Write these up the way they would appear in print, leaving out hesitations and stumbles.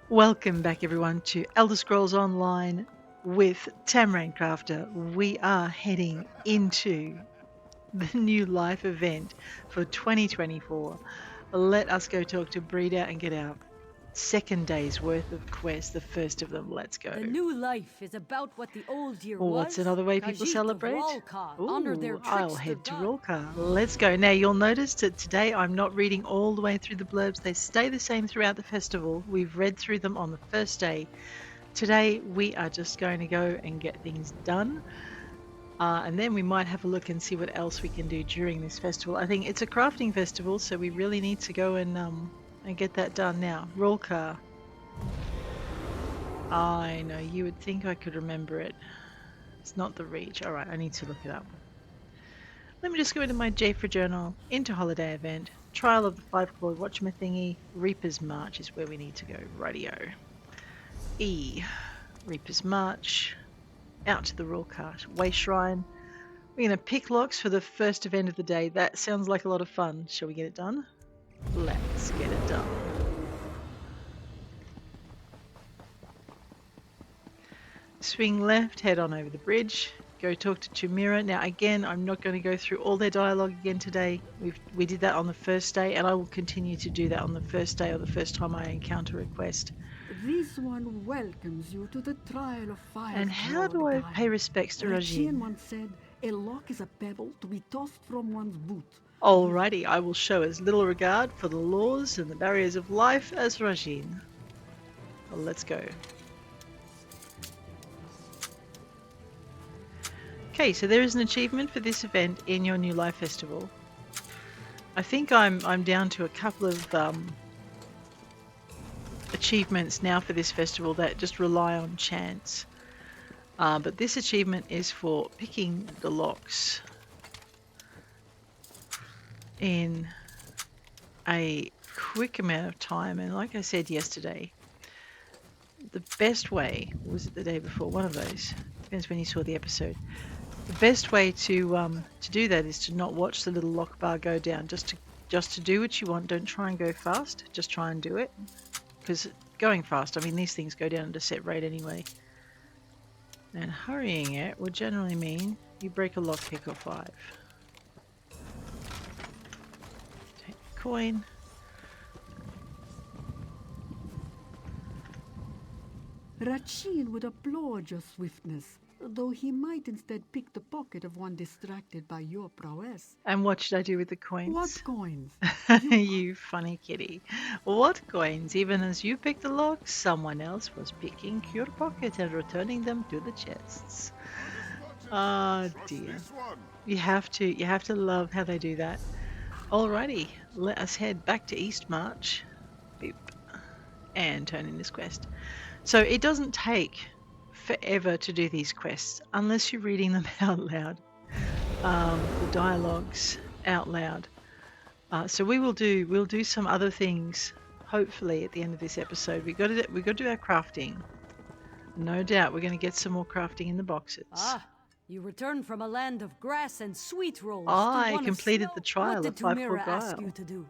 Welcome back everyone to Elder Scrolls Online with Tamrain Crafter. We are heading into the new life event for 2024. Let us go talk to Breeder and get our second day's worth of quests, the first of them. Let's go. The new life is about what the old year Well, what's was. another way people Khajiit of celebrate? Ralkar honor their I'll trickster head to god. Rolkar. Let's go. Now, you'll notice that today I'm not reading all the way through the blurbs. They stay the same throughout the festival. We've read through them on the first day. Today, we are just going to go and get things done. And then we might have a look and see what else we can do during this festival. I think it's a crafting festival, so we really need to go and get that done now. Rolkar. I know, you would think I could remember it. It's not the reach. Alright, I need to look it up. Let me just go into my Japhra journal, into holiday event, trial of the 5-clawed watchman thingy, Reaper's March is where we need to go. Radio. E. Reaper's March. Out to the Rolkar Way Shrine. We're going to pick locks for the first event of the day. That sounds like a lot of fun. Shall we get it done? Let's get it done. Swing left, head on over the bridge, go talk to Chimera. Now again, I'm not going to go through all their dialogue again today. We did that on the first day, and I will continue to do that on the first day or the first time I encounter a quest. This one welcomes you to the trial of fire. And how do I pay respects to Rajin? once said, a lock is a pebble to be tossed from one's boot. Alrighty, I will show as little regard for the laws and the barriers of life as Rajin. Well, let's go. Okay, so there is an achievement for this event in your New Life Festival. I think I'm down to a couple of achievements now for this festival that just rely on chance. But this achievement is for picking the locks in a quick amount of time. And like I said yesterday, the best way, was it the day before? One of those. Depends when you saw the episode. The best way to do that is to not watch the little lock bar go down. Just to do what you want. Don't try and go fast. Just try and do it. Because going fast, I mean, these things go down at a set rate anyway. And hurrying it would generally mean you break a lockpick or 5. Take the coin. Rachin would applaud your swiftness, though he might instead pick the pocket of one distracted by your prowess. And what should I do with the coins? What coins? You funny kitty. What coins? Even as you picked the lock, someone else was picking your pocket and returning them to the chests. Oh dear. You have to love how they do that. Alrighty, let us head back to Eastmarch. Beep. And turn in this quest. So it doesn't take forever to do these quests unless you're reading them out loud. The dialogues out loud. So we'll do some other things hopefully at the end of this episode. We've got to do our crafting. No doubt we're going to get some more crafting in the boxes. You return from a land of grass and sweet rolls. I completed the trial of 5-clawed Guile. Ask you to do?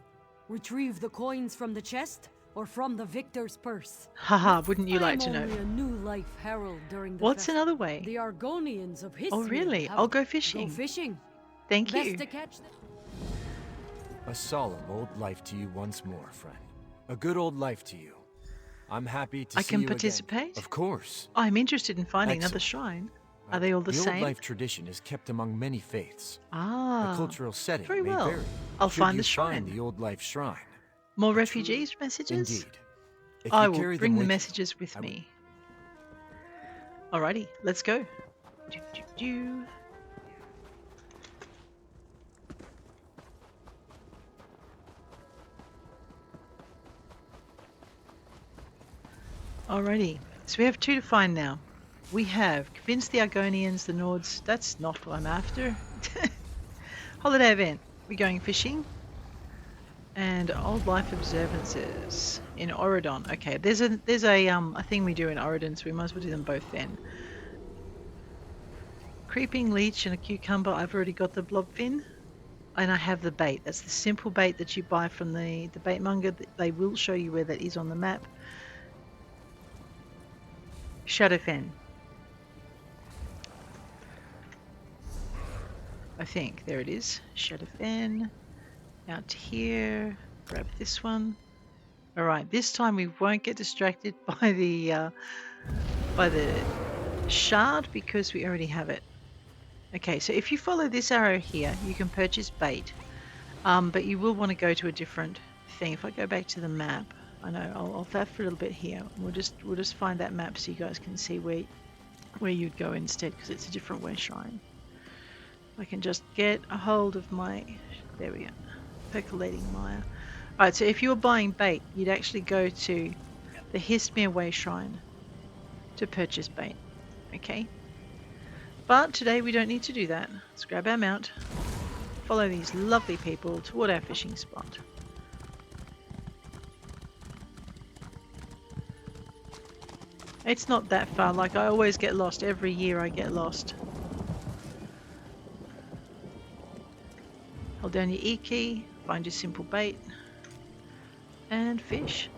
Retrieve the coins from the chest or from the victor's purse? Haha, wouldn't you like to know? I'm only a new life herald during the What's another way? The Argonians of history. Oh really? I'll go fishing. Go fishing. Thank you. Best to catch them. A solemn old life to you once more, friend. A good old life to you. I'm happy to see you again. I can participate? Of course. I'm interested in finding another Excellent. shrine. Are they all the same? The old life tradition is kept among many faiths. Ah, the cultural setting very may well. vary. I'll Should find you the shrine. Find the old life shrine. More refugees messages? Indeed. If I you will carry bring them the with messages with me. Alrighty, let's go. Alrighty, so we have 2 to find now. We have convinced the Argonians, the Nords. That's not what I'm after. Holiday event. We're going fishing. And old life observances in Auridon. Okay, there's a thing we do in Auridon, so we might as well do them both then. Creeping leech and a cucumber. I've already got the blobfin. And I have the bait. That's the simple bait that you buy from the bait monger. They will show you where that is on the map. Shadowfen. I think. There it is. Shadowfen. Out to here. Grab this one. Alright, this time we won't get distracted by the shard because we already have it. Okay, so if you follow this arrow here, you can purchase bait. But you will want to go to a different thing. If I go back to the map, I know I'll faff for a little bit here. We'll just find that map so you guys can see where you'd go instead, because it's a different way shrine. I can just get a hold of my, there we go, percolating mire. Alright, so if you were buying bait, you'd actually go to the Eastmarch way shrine to purchase bait. Okay, but today we don't need to do that. Let's grab our mount, follow these lovely people toward our fishing spot. It's not that far, like I always get lost. Every year I get lost. Hold down your E key, find your simple bait, and fish.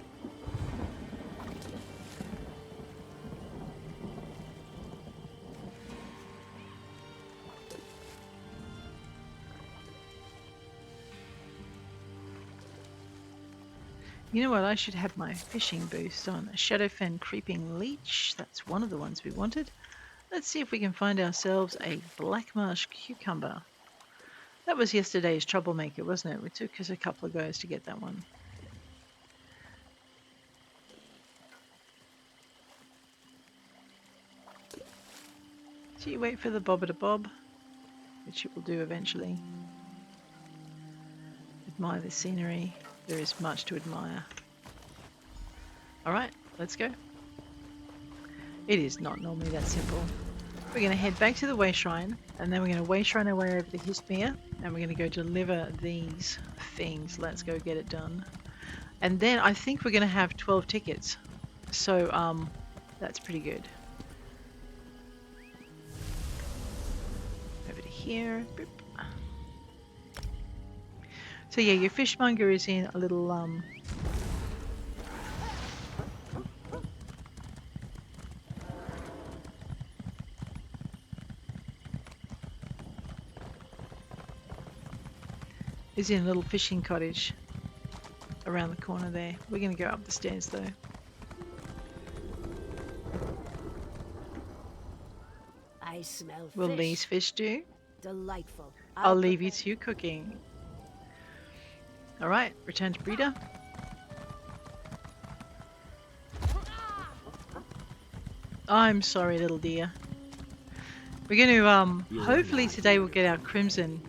You know what, I should have my fishing boost on. A Shadowfen Creeping Leech, that's one of the ones we wanted. Let's see if we can find ourselves a Black Marsh Cucumber. That was yesterday's troublemaker, wasn't it? It took us a couple of goes to get that one. So you wait for the bobber to bob, which it will do eventually. Admire the scenery. There is much to admire. Alright, let's go. It is not normally that simple. We're going to head back to the way shrine, and then we're going to way shrine our way over to Eastmarch, and we're going to go deliver these things. Let's go get it done. And then I think we're going to have 12 tickets. So, that's pretty good. Over to here. Boop. So yeah, your fishmonger is in a little is in a little fishing cottage around the corner there. We're gonna go up the stairs though. I smell fish. Will these fish do? Delightful. I'll leave you to cooking. Alright, return to breeder. I'm sorry, little dear. We're going to hopefully today we'll get our crimson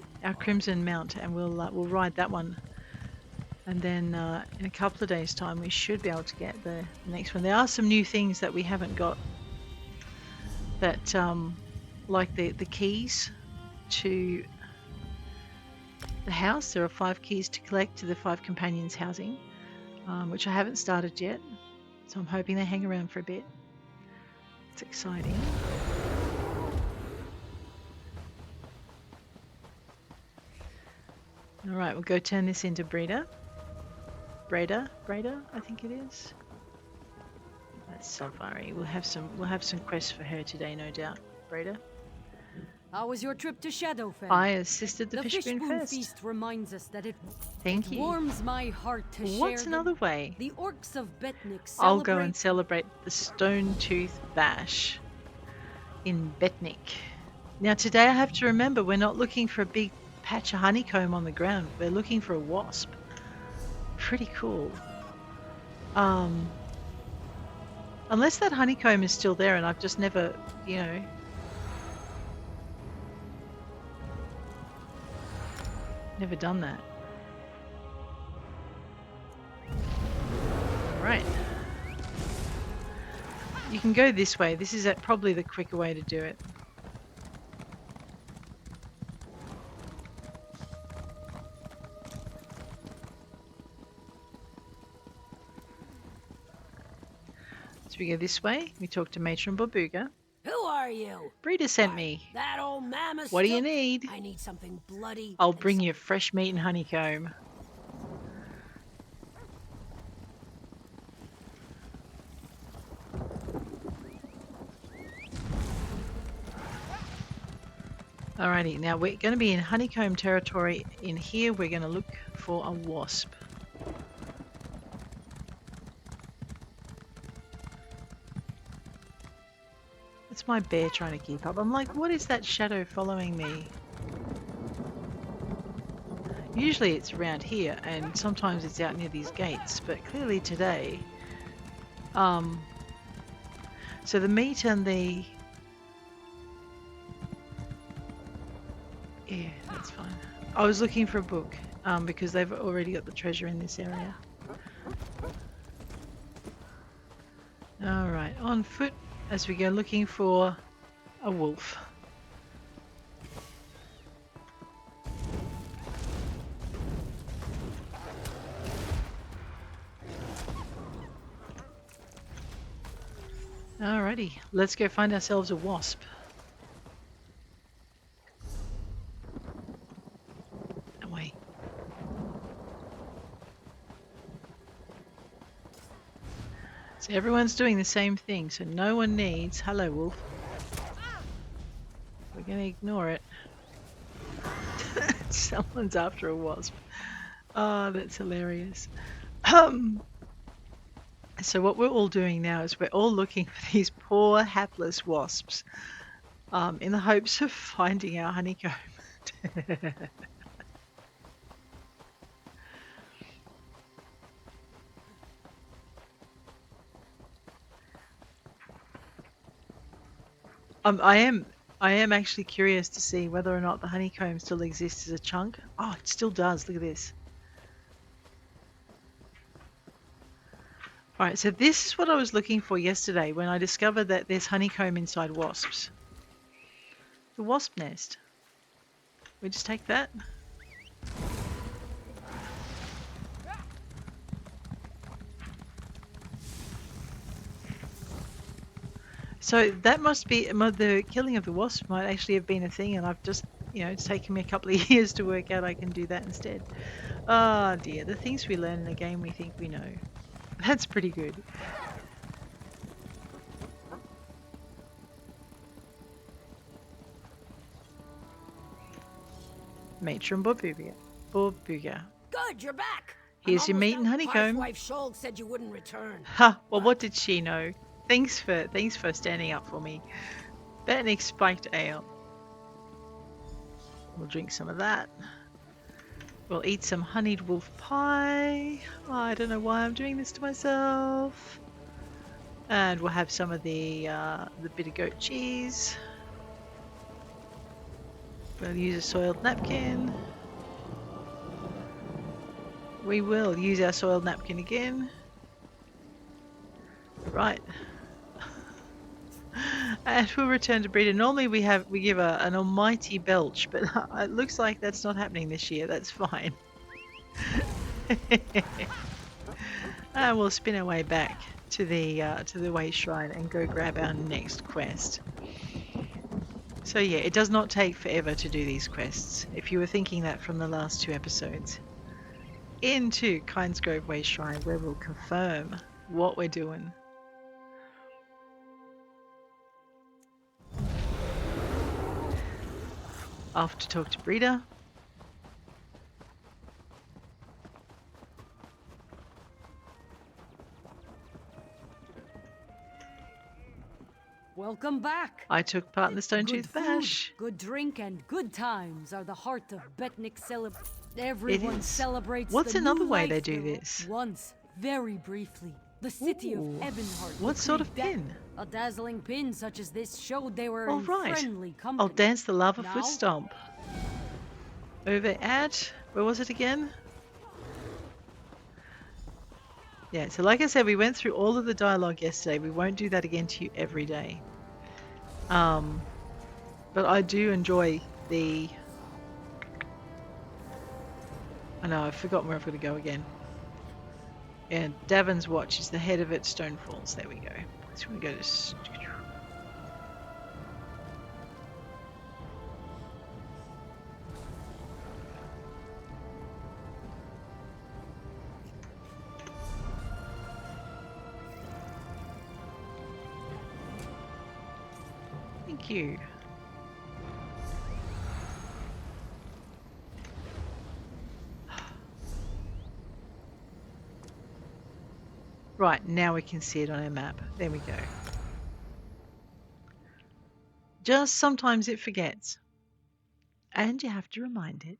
mount, and we'll ride that one. And then in a couple of days' time we should be able to get the next one. There are some new things that we haven't got. That like the keys to the house. There are 5 keys to collect to the 5 companions' housing, which I haven't started yet, so I'm hoping they hang around for a bit. It's exciting. Alright, we'll go turn this into breeder. Breda, I think it is. That's Salvari. We'll have some quests for her today, no doubt. Breda. How was your trip to Shadowfen? I assisted the Fish Fishboon Boon first. feast reminds us that it Thank you. warms my heart to share. What's another way? The orcs of Betnik celebrate. I'll go and celebrate the Stonetooth Bash in Betnik. Now today I have to remember we're not looking for a big patch of honeycomb on the ground. We're looking for a wasp. Pretty cool. Unless that honeycomb is still there and I've just never, you know, never done that. Right. You can go this way. This is probably the quicker way to do it. So we go this way. We talk to Matron Babuga. Who are you? Breeder sent me. That old mammoth. What do you need? I need something bloody. I'll bring you fresh meat and honeycomb. Alrighty, now we're going to be in honeycomb territory. In here, we're going to look for a wasp. It's my bear trying to keep up. I'm like, what is that shadow following me? Usually it's around here, and sometimes it's out near these gates, but clearly today... So the meat and the... Yeah, that's fine. I was looking for a book, because they've already got the treasure in this area. Alright, on foot as we go looking for a wolf. Alrighty, let's go find ourselves a wasp. Away. So everyone's doing the same thing, so no one needs... Hello, wolf. We're going to ignore it. Someone's after a wasp. Oh, that's hilarious. So what we're all doing now is we're all looking for these poor hapless wasps, in the hopes of finding our honeycomb. I am actually curious to see whether or not the honeycomb still exists as a chunk. Oh, it still does. Look at this. Alright, so this is what I was looking for yesterday when I discovered that there's honeycomb inside wasps. The wasp nest. We just take that. So that must be, the killing of the wasp might actually have been a thing, and I've just, it's taken me a couple of years to work out I can do that instead. Oh dear, the things we learn in a game we think we know. That's pretty good. Matron Borbuga. Good, you're back. Here's your meat and honeycomb. Wife Shold said you wouldn't return. Ha! Well, what did she know? Thanks for standing up for me. Batnick spiked ale. We'll drink some of that. We'll eat some honeyed wolf pie. Oh, I don't know why I'm doing this to myself. And we'll have some of the bitter goat cheese. We'll use a soiled napkin. We will use our soiled napkin again. Right. And we'll return to breeder. Normally we give an almighty belch, but it looks like that's not happening this year. That's fine. And we'll spin our way back to the way shrine and go grab our next quest. So yeah, it does not take forever to do these quests, if you were thinking that from the last 2 episodes. Into Kynesgrove Way Shrine, where we'll confirm what we're doing. Off to talk to breeder. Welcome back. I took part in the Good Stonetooth food, Bash. good drink, and good times are the heart of Betnick Everyone is. celebrates. What's the another new way life they do they this? Once, very briefly, the city Ooh. of Ebonheart. What sort of pin? A dazzling pin such as this showed they were All in right. friendly company. I'll dance the lava Now? foot stomp. Over at, where was it again? Yeah, so like I said, we went through all of the dialogue yesterday. We won't do that again to you every day. But I do enjoy the... I know, I've forgotten where I've got to go again. And Davin's Watch is the head of it, Stone Falls. There we go. So we go to... Thank you. Right, now we can see it on our map. There we go. Just sometimes it forgets. And you have to remind it.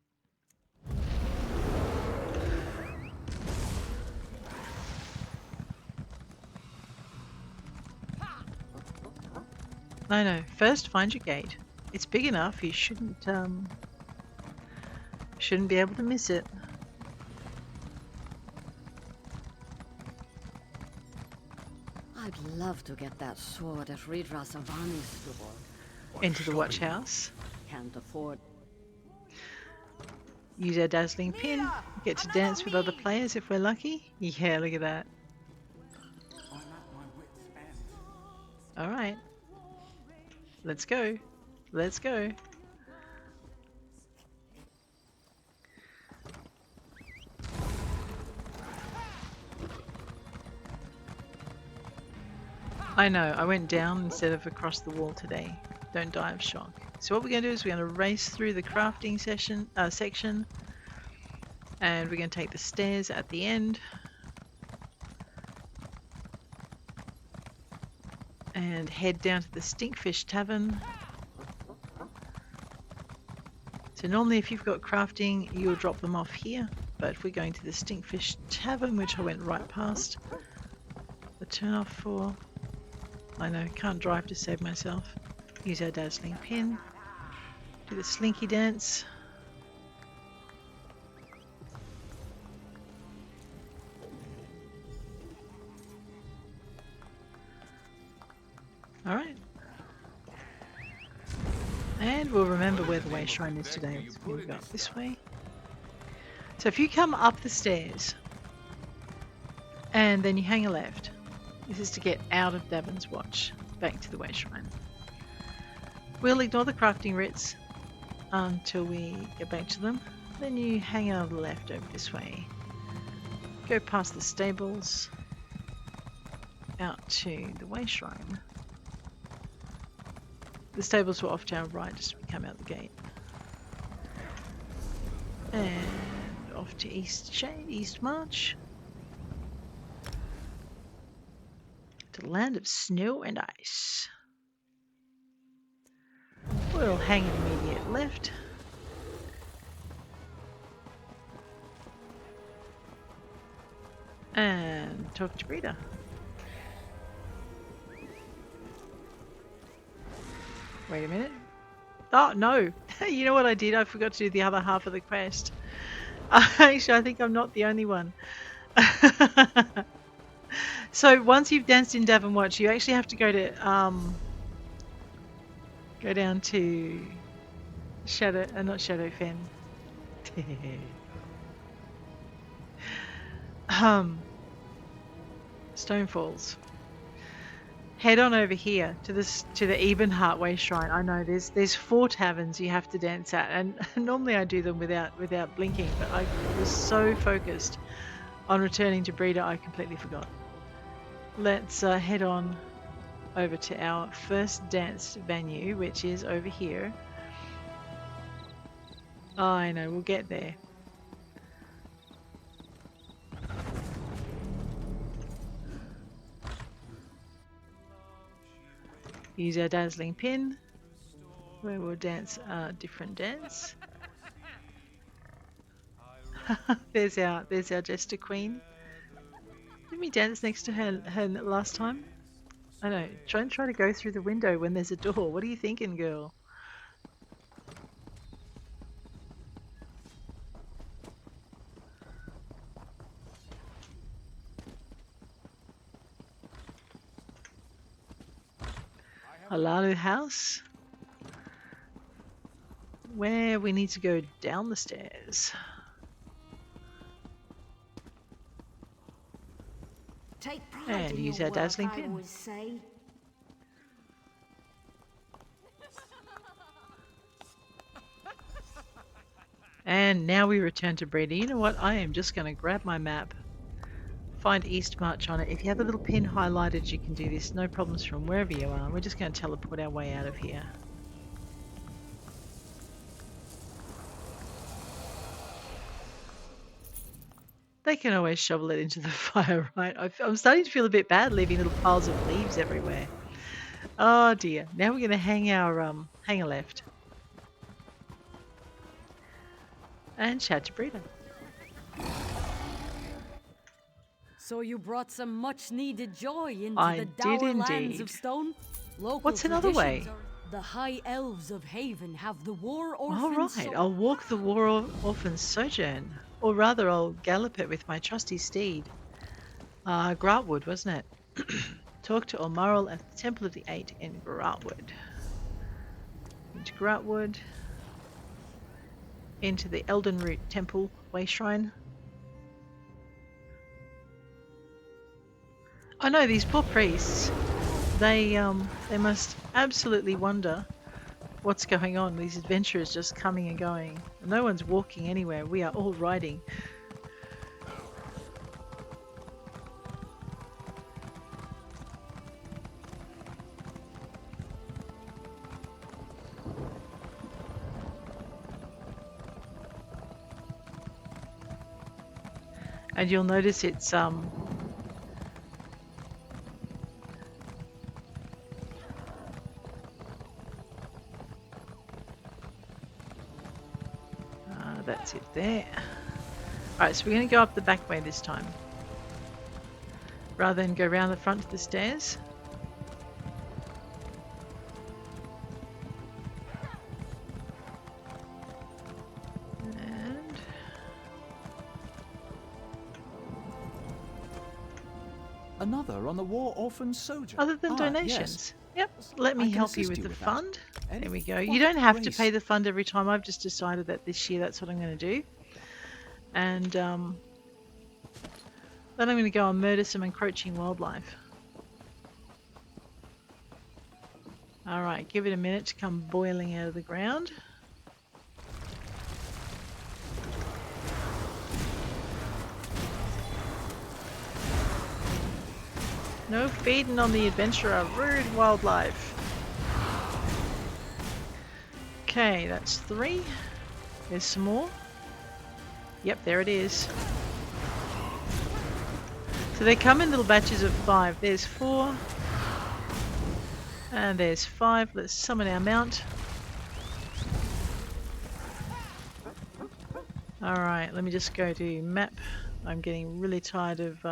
No, first find your gate. It's big enough, you shouldn't be able to miss it. I'd love to get that sword at Savani's store. Into the watch house. Can't afford. Use our dazzling pin. Get to dance with other players if we're lucky. Yeah, look at that. Alright. Let's go. Let's go. I know, I went down instead of across the wall today. Don't die of shock. So what we're going to do is we're going to race through the crafting section, and we're going to take the stairs at the end. And head down to the Stinkfish Tavern. So normally if you've got crafting, you'll drop them off here. But if we're going to the Stinkfish Tavern, which I went right past the turn off for. I know, can't drive to save myself. Use our dazzling pin. Do the slinky dance. Alright. And we'll remember where the way shrine is today. We'll go up this way. So if you come up the stairs and then you hang a left, this is to get out of Davon's Watch, back to the way shrine. We'll ignore the crafting writs until we get back to them. Then you hang out on the left over this way. Go past the stables, out to the way shrine. The stables were off to our right just as we come out the gate. And off to Eastmarch. To the land of snow and ice. We'll hang an immediate left. And talk to Breeder. Wait a minute. Oh, no. You know what I did? I forgot to do the other half of the quest. Actually, I think I'm not the only one. So once you've danced in Davon Watch, you actually have to go to go down to not Shadowfen. Stonefalls. Head on over here to the Ebenheart Way Shrine. I know there's 4 taverns you have to dance at, and normally I do them without blinking, but I was so focused on returning to Breeder I completely forgot. Let's head on over to our first dance venue, which is over here. Oh, I know, we'll get there. Use our dazzling pin, where we'll dance a different dance. there's our Jester Queen. Didn't we dance next to her last time? I know. Try to go through the window when there's a door. What are you thinking, girl? Halalu House, where we need to go down the stairs. Take pride And in use your our work, dazzling I pin. always say. And now we return to Breeder. You know what? I am just going to grab my map, find Eastmarch on it. If you have a little pin highlighted, you can do this. No problems from wherever you are. We're just going to teleport our way out of here. They can always shovel it into the fire, right? I'm starting to feel a bit bad leaving little piles of leaves everywhere. Oh dear. Now we're going to hang our hanger left. And chat to Brita. So you brought some much-needed joy into I the did dour lands indeed. of stone? Local What's another way? traditions are... The High Elves of Haven have the War All Orphans... right, I'll walk the War Orphan's Sojourn. Or rather, I'll gallop it with my trusty steed. Gratwood, wasn't it? Talk to Olmaril at the Temple of the Eight in Gratwood. Into Gratwood. Into the Elden Root Temple Way Shrine. I know these poor priests. They must absolutely wonder what's going on. These adventurers just coming and going. No one's walking anywhere. We are all riding. And you'll notice it's that's it there. Alright, so we're going to go up the back way this time. Rather than go around the front to the stairs. And... Another on the War Orphan Sojourn. other than donations. Yes. Yep, let me I can help you assist with you the with that. fund. Any- There we go. what You don't have to grace. pay the fund every time. I've just decided that this year that's what I'm going to do. And then I'm going to go and murder some encroaching wildlife. Alright, give it a minute to come boiling out of the ground. No feeding on the adventurer, rude wildlife. Okay, that's 3. There's some more. Yep, there it is. So they come in little batches of 5. There's 4. And there's 5. Let's summon our mount. Alright, let me just go to map. I'm getting really tired of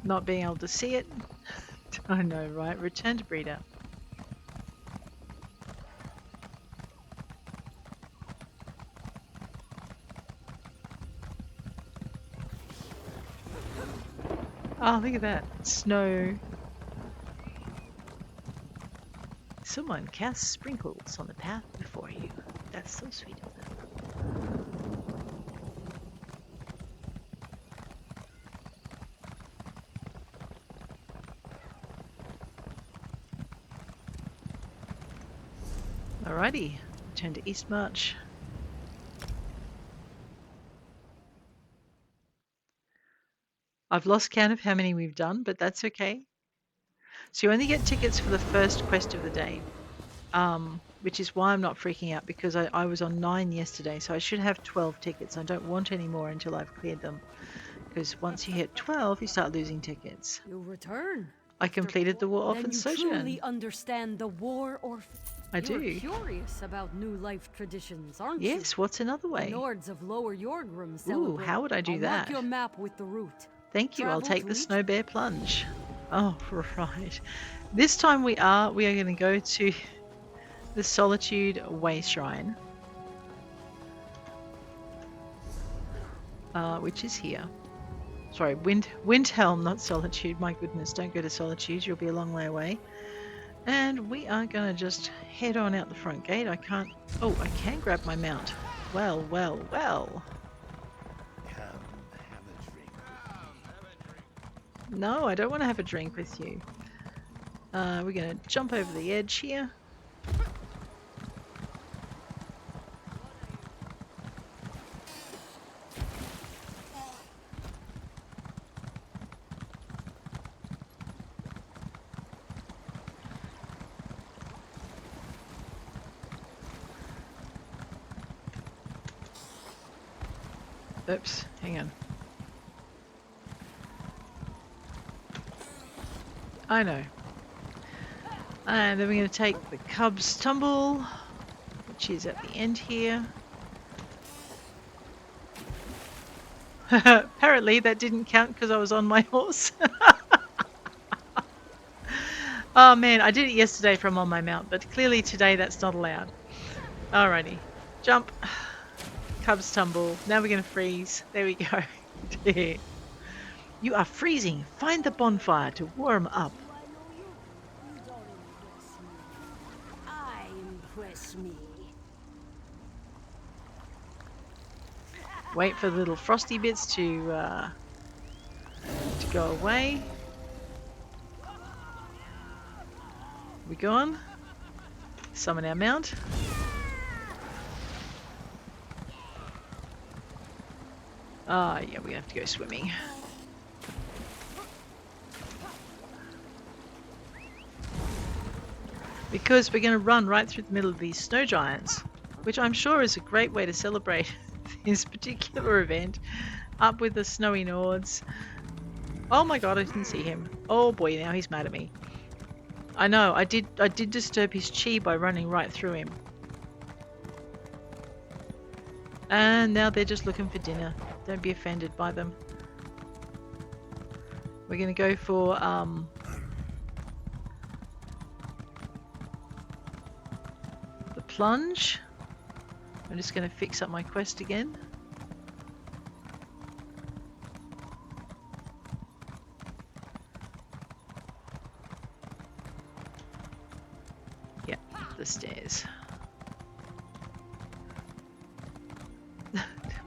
not being able to see it. I know, right? Return to breeder. Oh, look at that. Snow. Someone casts sprinkles on the path before you. That's so sweet of them. Alrighty, return to Eastmarch. I've lost count of how many we've done, but that's okay. So you only get tickets for the first quest of the day, which is why I'm not freaking out, because I was on 9 yesterday, so I should have 12 tickets. I don't want any more until I've cleared them, because once you hit 12, you start losing tickets. You return. I completed the War Then Orphan you Sojourn. truly understand the War Orphan. I do. You're curious about new life traditions, aren't you? Yes, what's another The way? Nords of Lower Yorgrim Ooh, celebrate. how would I do I'll that? mark your map with the route. Thank you, I'll Travel take to the each- Snow Bear Plunge. Oh, right. This time we are going to go to the Solitude Way Shrine, which is here. Sorry, Windhelm, not Solitude. My goodness, don't go to Solitude, you'll be a long way away. And we are going to just head on out the front gate. I can't... Oh, I can grab my mount. Well, well, well. No, I don't want to have a drink with you. We're going to jump over the edge here. Oops, hang on. I know. And then we're going to take the Cub's Tumble, which is at the end here. Apparently that didn't count because I was on my horse. Oh man, I did it yesterday from on my mount, but clearly today that's not allowed. Alrighty. Jump. Cubs tumble. Now we're going to freeze. There we go. You are freezing. Find the bonfire to warm up. I impress me. Wait for the little frosty bits to go away. We gone. Summon our mount. Yeah, we have to go swimming. Because we're going to run right through the middle of these snow giants, which I'm sure is a great way to celebrate this particular event. Up with the snowy Nords. Oh my god, I didn't see him. Oh boy, now he's mad at me. I know, I did disturb his chi by running right through him. And now they're just looking for dinner. Don't be offended by them. We're going to go for the plunge. I'm just going to fix up my quest again. Yeah, the stairs.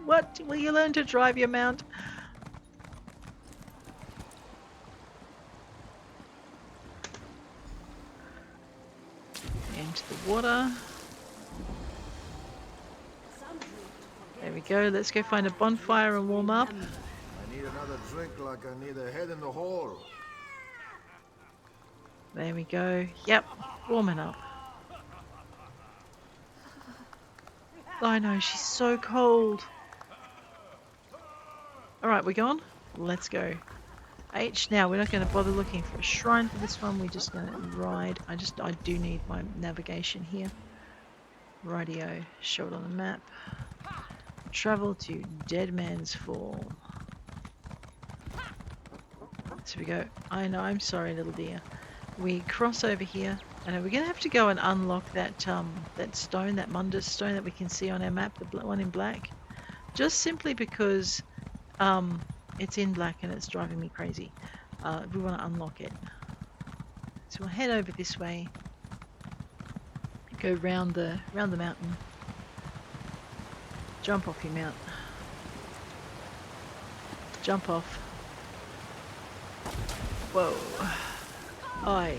What? Will you learn to drive your mount? Into the water. There we go. Let's go find a bonfire and warm up. I need another drink like I need a head in the hole. There we go. Yep, warming up. I know, she's so cold. Alright, we're gone. Let's go. H. Now, we're not going to bother looking for a shrine for this one. We're just going to ride. I do need my navigation here. Rightio. Show it on the map. Travel to Dead Man's Fall. So we go. I know, I'm sorry, little dear. We cross over here. And we're going to have to go and unlock that that stone, that Mundus stone that we can see on our map, the one in black. Just simply because it's in black and it's driving me crazy. We want to unlock it. So we'll head over this way. Go round the mountain. Jump off your mount. Jump off. Whoa. I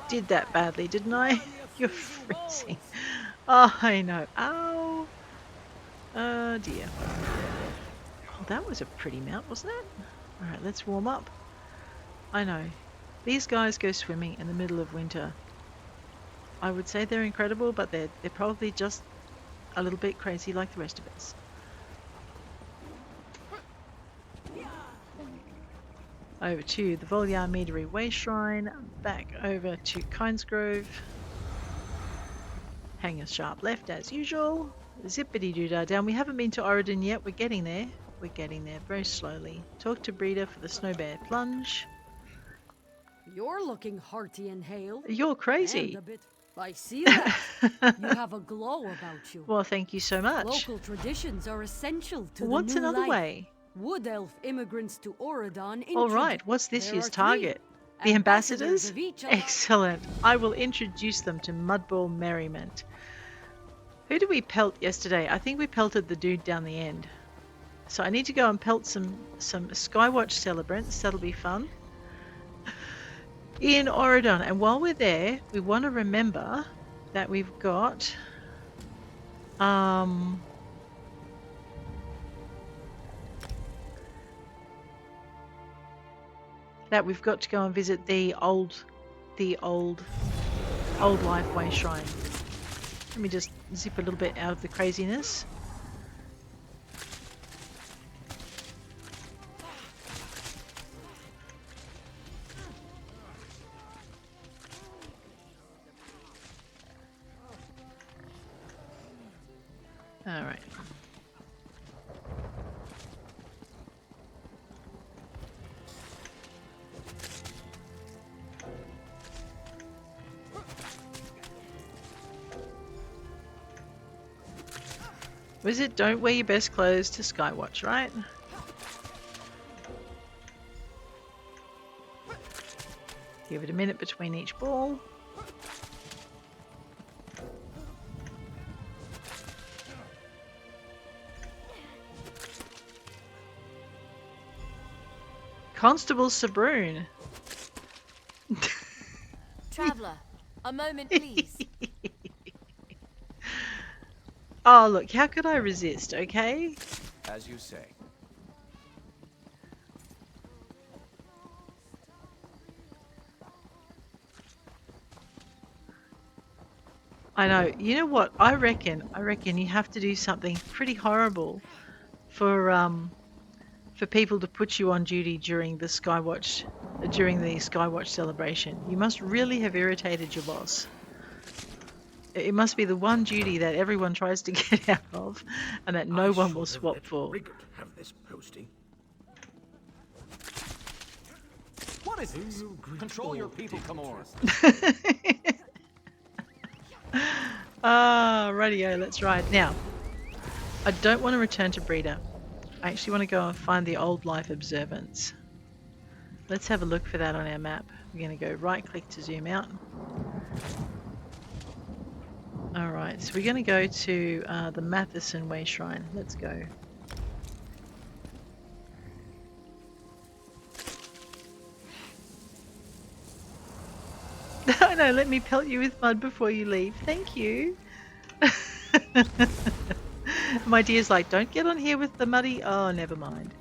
did that badly, didn't I? You're freezing. Oh, I know. Ow. Oh dear. Oh, that was a pretty mount, wasn't it? Alright, let's warm up. I know. These guys go swimming in the middle of winter. I would say they're incredible, but they're probably just a little bit crazy like the rest of us. Over to the Volyar Meadery Way Shrine, back over to Kinesgrove. Hang a sharp left as usual. Zippity-doo-dah down. We haven't been to Auridon yet. We're getting there. We're getting there very slowly. Talk to Breeder for the Snow Bear Plunge. You're looking hearty and hale. You're crazy. And a bit. I see that. You have a glow about you. Well, thank you so much. Local traditions are essential to What's the new another life. way? Wood elf immigrants to Auridon. All right, what's this There year's are three. target? The ambassadors? Of each Excellent. I will introduce them to Mudball Merriment. Who did we pelt yesterday? I think we pelted the dude down the end. So I need to go and pelt some Skywatch celebrants. That'll be fun. In Auridon. And while we're there, we want to remember that we've got that we've got to go and visit the old Lifeway Shrine. Let me just zip a little bit out of the craziness. Alright. Was it don't wear your best clothes to Skywatch, right? Give it a minute between each ball. Constable Sojourn. Traveler, a moment please. Oh, look, how could I resist, okay? As you say. I know. You know what? I reckon you have to do something pretty horrible for people to put you on duty during the Skywatch celebration. You must really have irritated your boss. It must be the one duty that everyone tries to get out of and that no one will swap for. Have this posting. What is this? Control your people, come on. Ah, rightio, let's ride. Now, I don't want to return to Breeder. I actually want to go and find the old life observance. Let's have a look for that on our map. We're going to go right click to zoom out. Alright, so we're going to go to the Matheson Way Shrine. Let's go. No, no, let me pelt you with mud before you leave. Thank you. My dear's like, don't get on here with the muddy. Oh, never mind.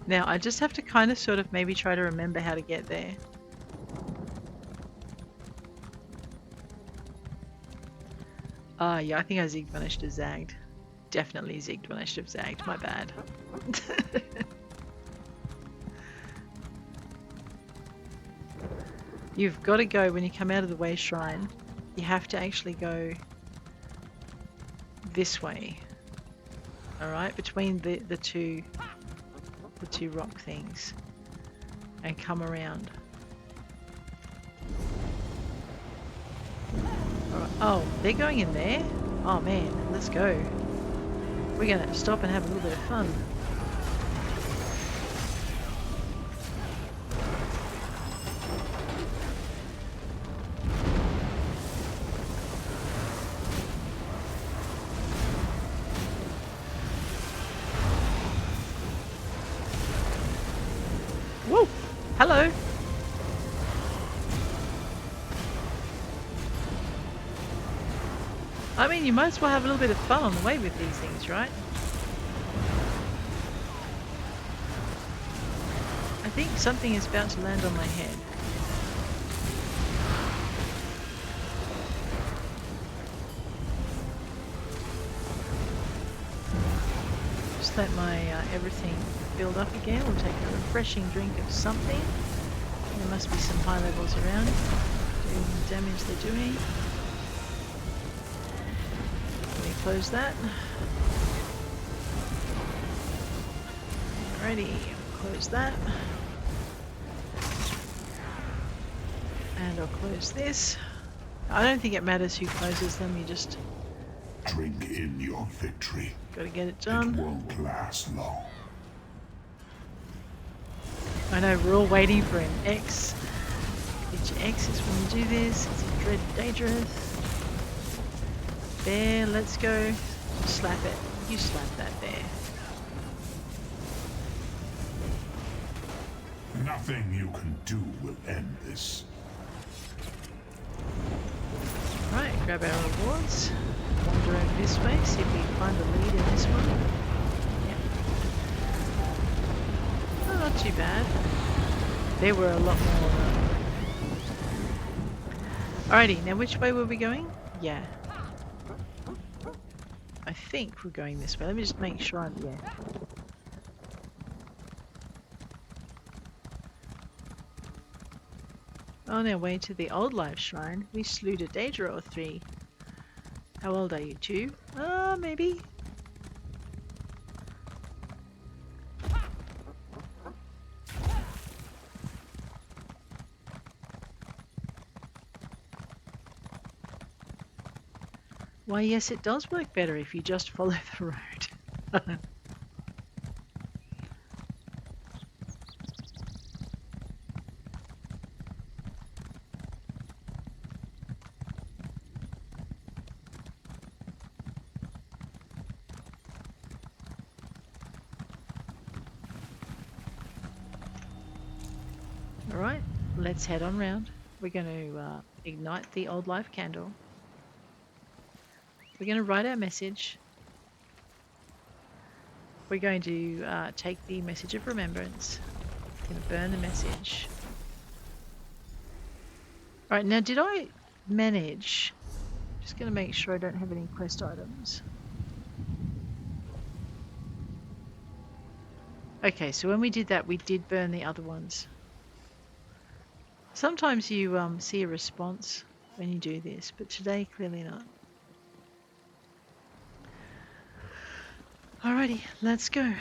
Now, I just have to kind of sort of maybe try to remember how to get there. Yeah, I think I zigged when I should have zagged. Definitely zigged when I should have zagged. My bad. You've got to go, when you come out of the Way Shrine, you have to actually go this way. Alright, between the two rock things. And come around. Alright. Oh, they're going in there? Oh man, let's go. We're gonna stop and have a little bit of fun. Woo! Hello! I mean, you might as well have a little bit of fun on the way with these things, right? I think something is about to land on my head. Just let my everything build up again. We'll take a refreshing drink of something. There must be some high levels around doing the damage they're doing. Let me close that. Alrighty, close that. And I'll close this. I don't think it matters who closes them, you just Drink in your victory. gotta get it It done. won't last long. I know, we're all waiting for an X. Get your X's when you do this. It's a dread dangerous. There, let's go. Slap it. You slap that there. Nothing you can do will end this. Right, grab our rewards. Wander over this way, see if we can find a lead in this one. Yep. Oh, not too bad. There were a lot more. Alrighty, now which way were we going? Yeah. I think we're going this way. Let me just make sure I'm... yeah. On our way to the Old Life Shrine, we slew a Daedra or 3. How old are you? 2? Maybe. Why, yes, it does work better if you just follow the road. Alright, let's head on round. We're going to ignite the Old Life candle. We're going to write our message. We're going to take the message of remembrance. We're going to burn the message. Alright, now did I manage... Just going to make sure I don't have any quest items. Okay, so when we did that, we did burn the other ones. Sometimes you see a response when you do this, but today clearly not. Alrighty, let's go.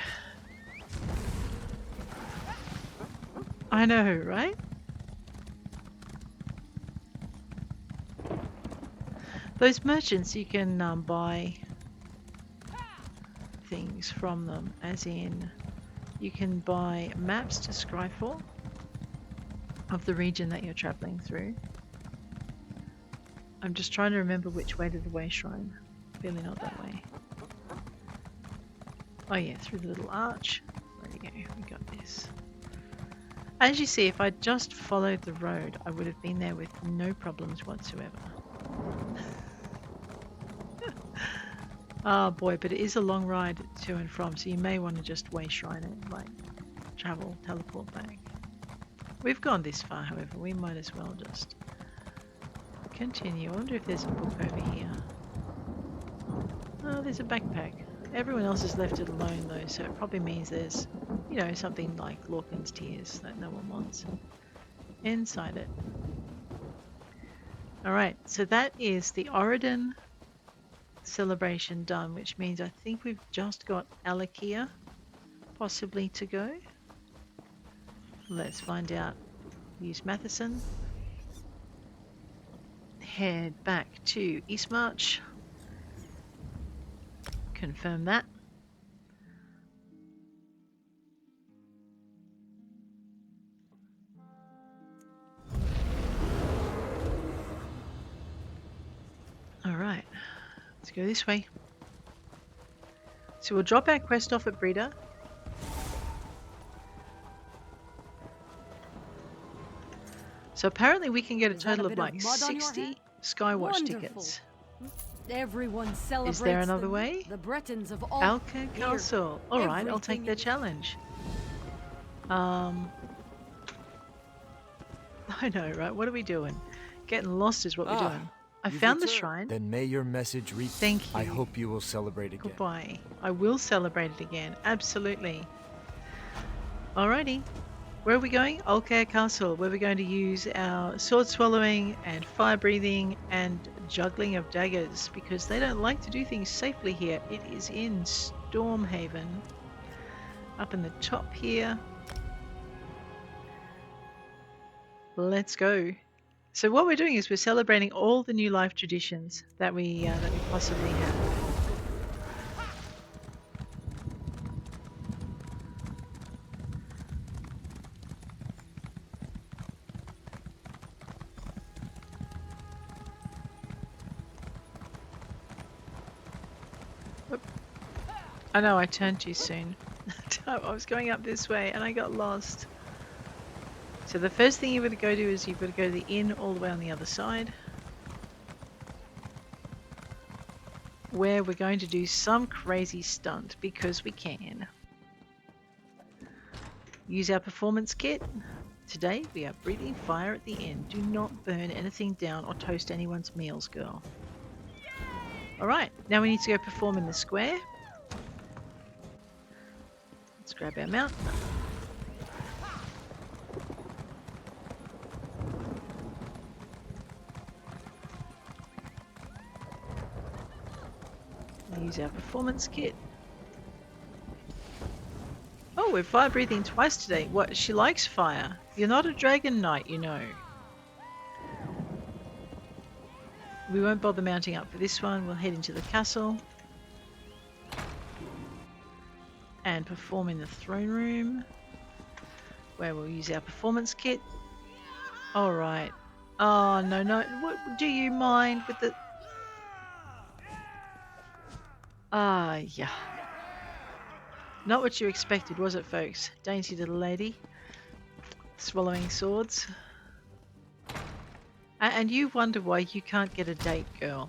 I know, right? Those merchants, you can buy things from them, as in you can buy maps to scry for of the region that you're traveling through. I'm just trying to remember which way to the Way Shrine. Clearly not that way. Oh yeah, through the little arch. There we go, we got this. As you see, if I just followed the road, I would have been there with no problems whatsoever. Oh boy, but it is a long ride to and from, so you may want to just Way Shrine it, like travel, teleport back. We've gone this far, however, we might as well just continue. I wonder if there's a book over here. Oh, there's a backpack. Everyone else has left it alone though, so it probably means there's, you know, something like Lorcan's Tears that no one wants inside it. Alright, so that is the Auridon celebration done, which means I think we've just got Alakia possibly to go. Let's find out. Use Matheson. Head back to Eastmarch. Confirm that. Alright, let's go this way. So we'll drop our quest off at Breda. So apparently we can get a total of like 60 Skywatch tickets. Everyone celebrates. Is there another way? The Bretons of all Alka Castle. Alright, I'll take their challenge. I know, right? What are we doing? Getting lost is what we're doing. I found the shrine. Then may your message reach. Thank you. I hope you will celebrate again. Goodbye. I will celebrate it again. Absolutely. Alrighty. Where are we going? Alka Castle, where we're going to use our sword swallowing and fire breathing and juggling of daggers, because they don't like to do things safely here. It is in Stormhaven. Up in the top here. Let's go. So what we're doing is we're celebrating all the new life traditions that we possibly have. I know I turned too soon. I was going up this way and I got lost. So the first thing you've got to go to is you've got to go to the inn all the way on the other side, where we're going to do some crazy stunt because we can. Use our performance kit. Today we are breathing fire at the inn. Do not burn anything down or toast anyone's meals, girl. Alright, now we need to go perform in the square. Let's grab our mount. use our performance kit. Oh, we're fire breathing twice today. What? She likes fire. You're not a dragon knight, you know. We won't bother mounting up for this one. We'll head into the castle and perform in the throne room, where we'll use our performance kit. Alright. Oh, no, no. What, do you mind with the... Yeah. Not what you expected, was it, folks? Dainty little lady. Swallowing swords. And you wonder why you can't get a date, girl.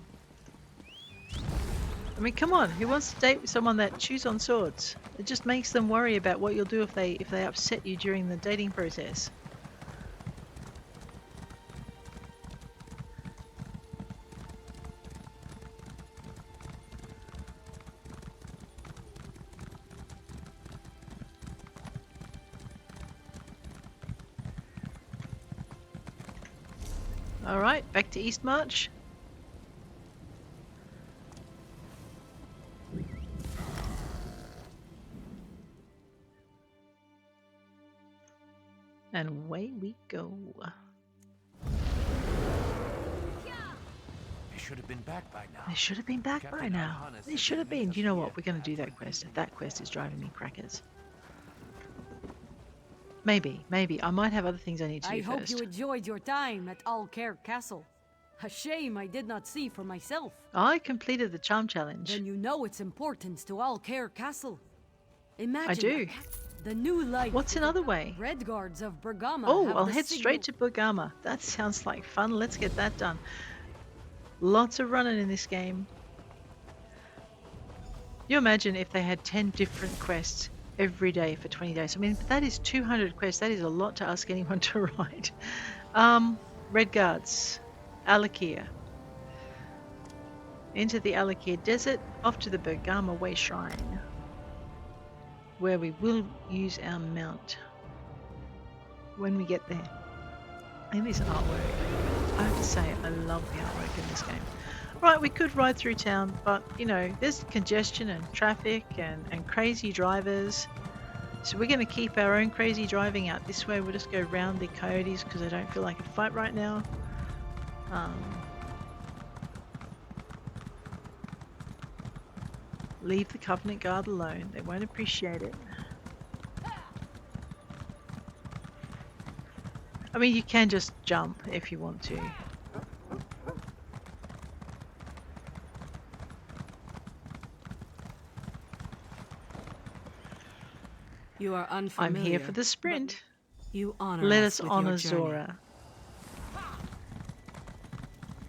I mean, come on. Who wants to date with someone that chews on swords? It just makes them worry about what you'll do if they upset you during the dating process. Alright, back to Eastmarch. And away we go. They should have been back by now. They should have been back by now. They should have been. You know what? We're going to do that quest. That quest is driving me crackers. Maybe. I might have other things I need to do I hope first. you enjoyed your time at Alcair Castle. A shame I did not see for myself. I completed the charm challenge. Then you know its importance to Alcair Castle. Imagine I do. The new light. What's another way? Red Guards of Bergama. Oh, have I'll the head signal. straight to Bergama. That sounds like fun. Let's get that done. Lots of running in this game. You imagine if they had 10 different quests every day for 20 days. I mean, that is 200 quests. That is a lot to ask anyone to write. Red Guards. Alakir. Into the Alakir Desert, off to the Bergama Way Shrine, where we will use our mount when we get there. And this artwork, I have to say, I love the artwork in this game. Right, we could ride through town, but you know, there's congestion and traffic and crazy drivers. So we're going to keep our own crazy driving out this way. We'll just go round the coyotes because I don't feel like a fight right now. Leave the Covenant Guard alone. They won't appreciate it. I mean, you can just jump if you want to. You are unfamiliar. I'm here for the sprint. You honor Let us us with honor your journey.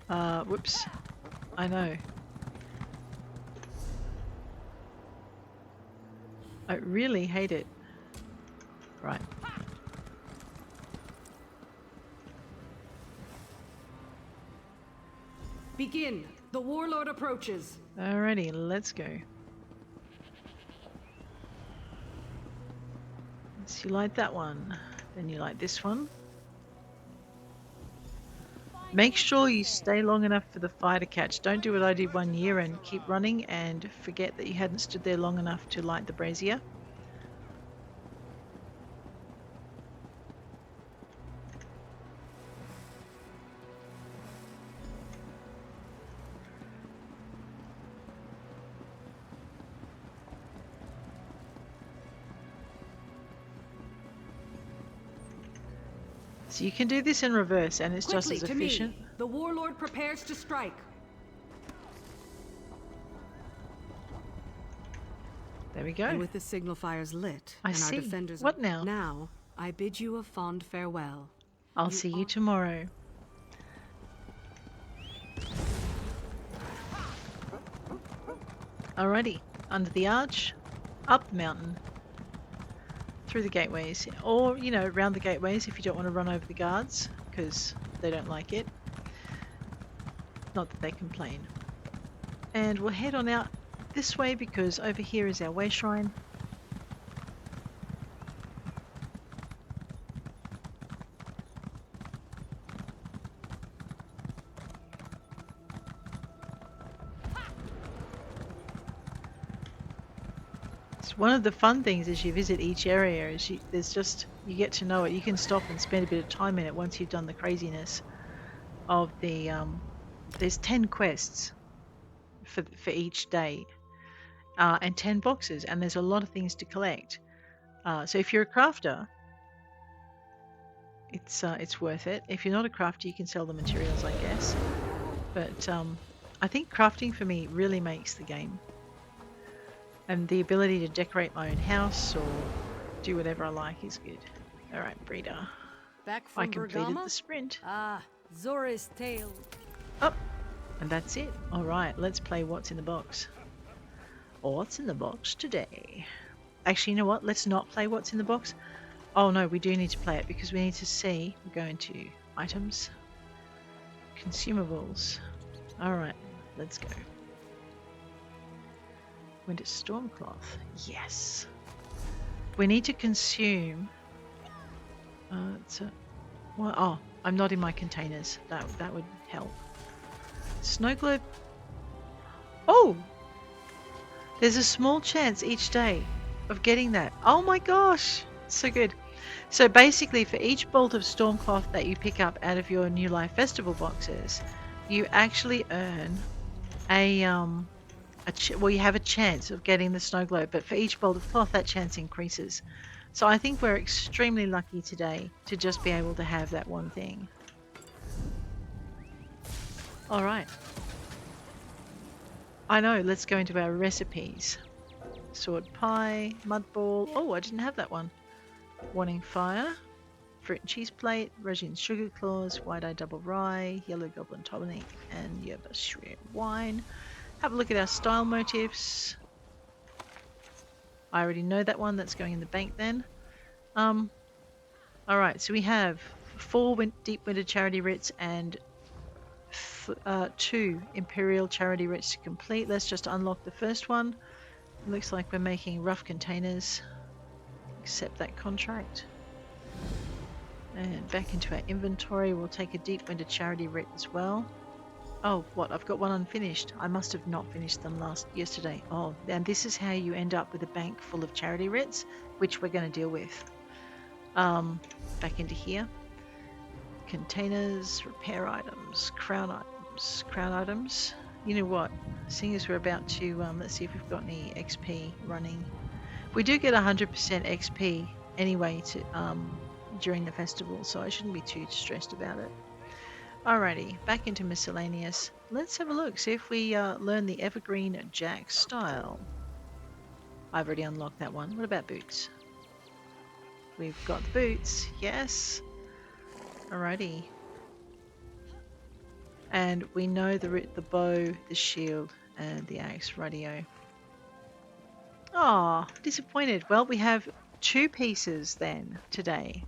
Zora. Whoops. I know. I really hate it. Right. Begin. The warlord approaches. Alrighty, let's go. So you like that one, then you like this one. Make sure you stay long enough for the fire to catch. Don't do what I did one year and keep running and forget that you hadn't stood there long enough to light the brazier. So you can do this in reverse and it's just Quickly, as to me. efficient. The warlord prepares to strike. There we go. And with the signal fires lit I and see. our defenders What now? Now, I bid you a fond farewell. I'll see you tomorrow. Alrighty, under the arch, up the mountain, through the gateways, or, you know, around the gateways if you don't want to run over the guards, because they don't like it. Not that they complain. And we'll head on out this way because over here is our way shrine. So one of the fun things as you visit each area is you get to know it. You can stop and spend a bit of time in it once you've done the craziness of the there's 10 quests for each day, and 10 boxes, and there's a lot of things to collect. So if you're a crafter, it's worth it. If you're not a crafter, you can sell the materials, I guess. But I think crafting for me really makes the game. And the ability to decorate my own house or do whatever I like is good. Alright, breeder. Back I from completed Bergama? the sprint. Ah, Zora's tale. Oh, and that's it. Alright, let's play What's in the Box. What's in the box today? Actually, you know what? Let's not play What's in the Box. Oh no, we do need to play it because we need to see. We're going to items, consumables. Alright, let's go. Winter Stormcloth. Yes. We need to consume. Oh, I'm not in my containers. That would help. Snow globe. Oh, there's a small chance each day of getting that. Oh my gosh, so good. So basically, for each bolt of Stormcloth that you pick up out of your New Life Festival boxes, you actually earn you have a chance of getting the snow globe, but for each bolt of cloth that chance increases. So I think we're extremely lucky today to just be able to have that one thing. Alright. I know, let's go into our recipes. Sword pie, mud ball. Oh, I didn't have that one. Warning fire. Fruit and cheese plate, Regine's sugar claws, white-eye double rye, yellow goblin tonic, and yerba shrimp wine. Have a look at our style motifs. I already know that one. That's going in the bank then. Alright, so we have 4 Deep Winter Charity Writs and 2 Imperial Charity Writs to complete. Let's just unlock the first one. It looks like we're making rough containers. Accept that contract. And back into our inventory, we'll take a Deep Winter Charity Writ as well. Oh, what? I've got one unfinished. I must have not finished them yesterday. Oh, and this is how you end up with a bank full of charity writs, which we're going to deal with. Back into here. Containers, repair items, crown items. You know what? Seeing as we're about to, let's see if we've got any XP running. We do get 100% XP anyway during the festival, so I shouldn't be too stressed about it. Alrighty, back into miscellaneous. Let's have a look, see if we learn the Evergreen Jack style. I've already unlocked that one. What about boots? We've got the boots, yes. Alrighty. And we know the bow, the shield, and the axe. Radio. Oh, disappointed. Well, we have 2 pieces then today.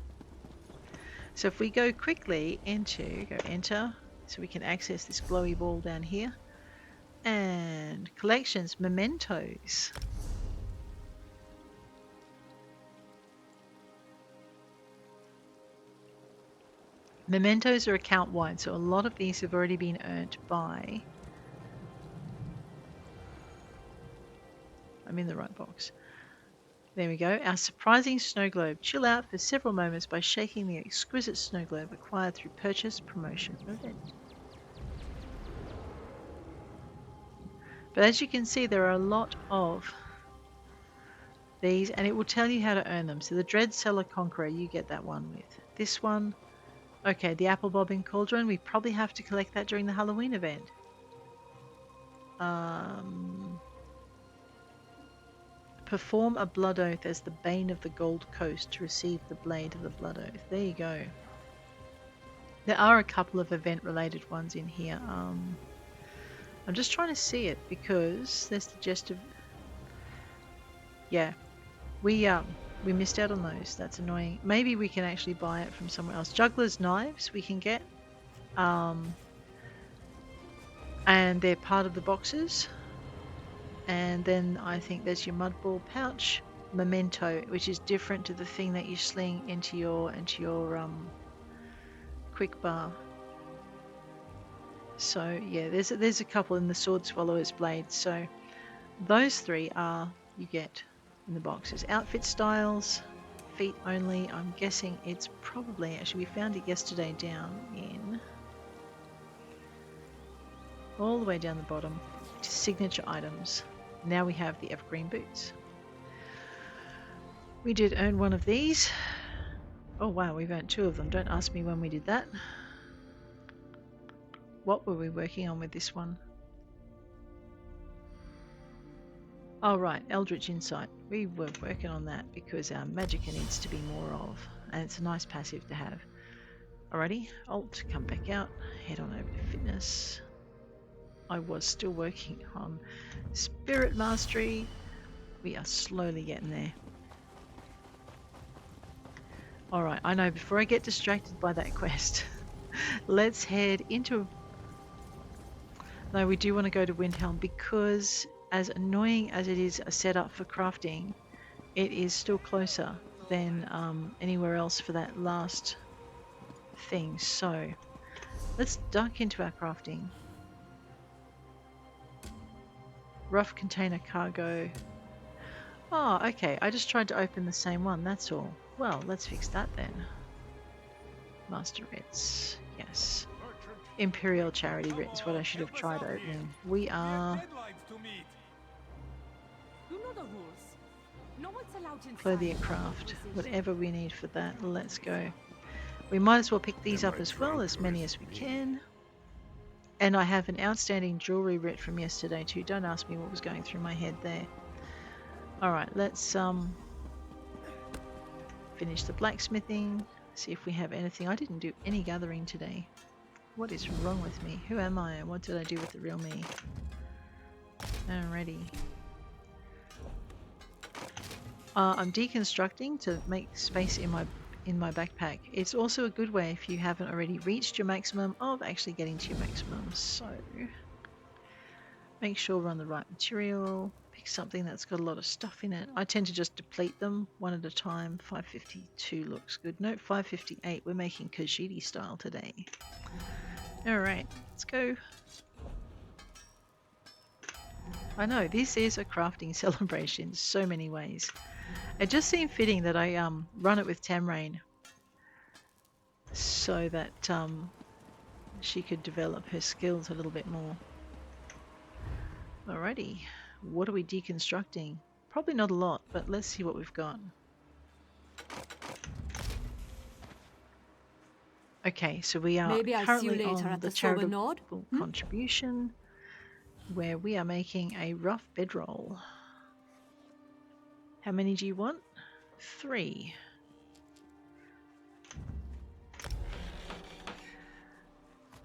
So if we go quickly go enter, so we can access this glowy ball down here. And collections, mementos. Mementos are account wide, so a lot of these have already been earned by... I'm in the right box. There we go. Our surprising snow globe. Chill out for several moments by shaking the exquisite snow globe acquired through purchase, promotion, or event. But as you can see, there are a lot of these, and it will tell you how to earn them. So the Dread Cellar Conqueror, you get that one with. This one, okay, the Apple Bobbing Cauldron, we probably have to collect that during the Halloween event. Perform a blood oath as the Bane of the Gold Coast to receive the Blade of the Blood Oath. There you go. There are a couple of event-related ones in here. I'm just trying to see it because there's the gist of... Yeah, we missed out on those. That's annoying. Maybe we can actually buy it from somewhere else. Juggler's Knives we can get. And they're part of the boxes. And then I think there's your mud ball pouch memento, which is different to the thing that you sling into your quick bar. So yeah, there's a couple in the sword swallower's blade. So those 3 are you get in the boxes. Outfit styles, feet only. I'm guessing it's probably, actually we found it yesterday down in, all the way down the bottom, to signature items. Now we have the evergreen boots. We did earn one of these. Oh wow, we've earned 2 of them. Don't ask me when we did that. What were we working on with this one? Oh right, Eldritch Insight. We were working on that because our Magicka needs to be more of, and it's a nice passive to have. Alrighty, Alt, come back out, head on over to Fitness. I was still working on Spirit Mastery. We are slowly getting there. Alright, I know, before I get distracted by that quest, let's head into... No, we do want to go to Windhelm because, as annoying as it is a setup for crafting, it is still closer than anywhere else for that last thing. So, let's duck into our crafting. Rough container cargo. Oh, okay, I just tried to open the same one, that's all. Well, let's fix that then. Master Writs, yes. Imperial Charity Writ is what I should have tried opening. We are... You know the rules. No one's allowed inside. Clothier Craft, whatever we need for that, let's go. We might as well pick these up as well, as many as we can. And I have an outstanding jewelry writ from yesterday too. Don't ask me what was going through my head there. Alright, let's finish the blacksmithing. See if we have anything. I didn't do any gathering today. What is wrong with me? Who am I? What did I do with the real me? Alrighty. I'm deconstructing to make space in my backpack. It's also a good way if you haven't already reached your maximum of actually getting to your maximum. So make sure we're on the right material. Pick something that's got a lot of stuff in it. I tend to just deplete them one at a time. 552 looks good. Nope, 558. We're making Khajiit style today. Alright, let's go. I know, this is a crafting celebration in so many ways. It just seemed fitting that I run it with Tamrain so that she could develop her skills a little bit more. Alrighty, what are we deconstructing? Probably not a lot, but let's see what we've got. Okay, so we are Maybe I'll see you currently later on at the the Silver charitable Nod. contribution, where we are making a rough bedroll. How many do you want? 3.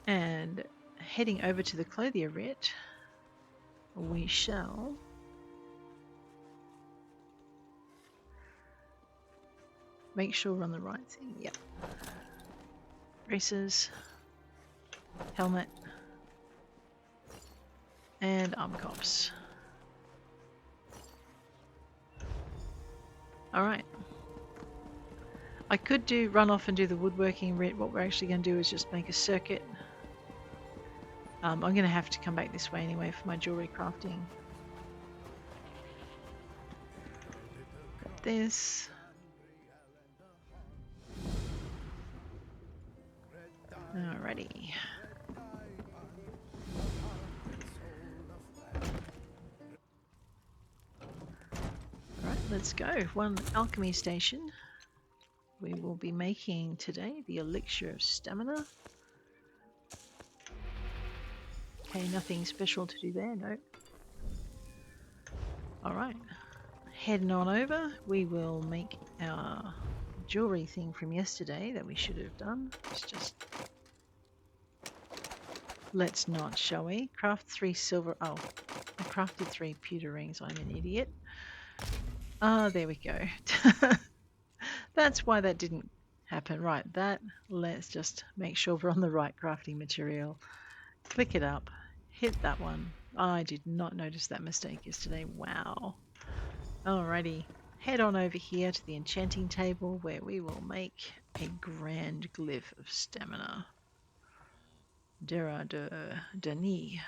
And heading over to the Clothier Writ, we shall make sure we're on the right thing. Yep. Braces, helmet, and arm cops. Alright. I could run off and do the woodworking writ. What we're actually going to do is just make a circuit. I'm going to have to come back this way anyway for my jewelry crafting. Got this. Alrighty. Alright, let's go. One alchemy station. We will be making today the elixir of stamina. Okay, nothing special to do there, no. Alright, heading on over, we will make our jewelry thing from yesterday that we should have done. It's just... Let's not, shall we? Craft 3 silver... Oh, I crafted 3 pewter rings, I'm an idiot. Ah, there we go. That's why that didn't happen. Right, let's just make sure we're on the right crafting material. Click it up. Hit that one. I did not notice that mistake yesterday. Wow. Alrighty. Head on over here to the enchanting table where we will make a grand glyph of stamina. Dera de Dani.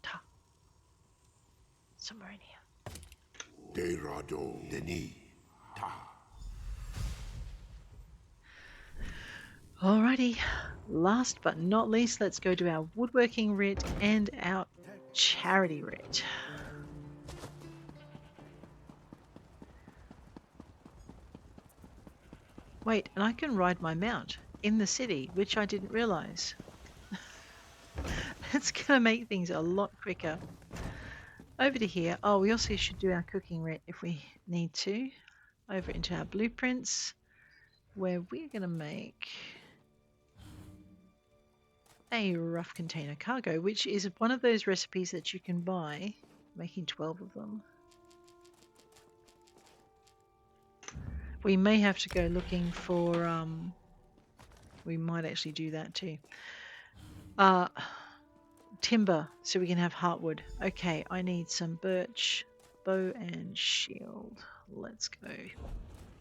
Ta. Somewhere in here. Alrighty, last but not least, let's go to our woodworking writ and our charity writ. Wait, and I can ride my mount in the city, which I didn't realize. That's going to make things a lot quicker. Over to here. Oh, we also should do our cooking writ if we need to. Over into our blueprints, where we're going to make a rough container cargo, which is one of those recipes that you can buy, making 12 of them. We may have to go looking for, we might actually do that too. Timber, so we can have heartwood. Okay, I need some birch, bow and shield. Let's go.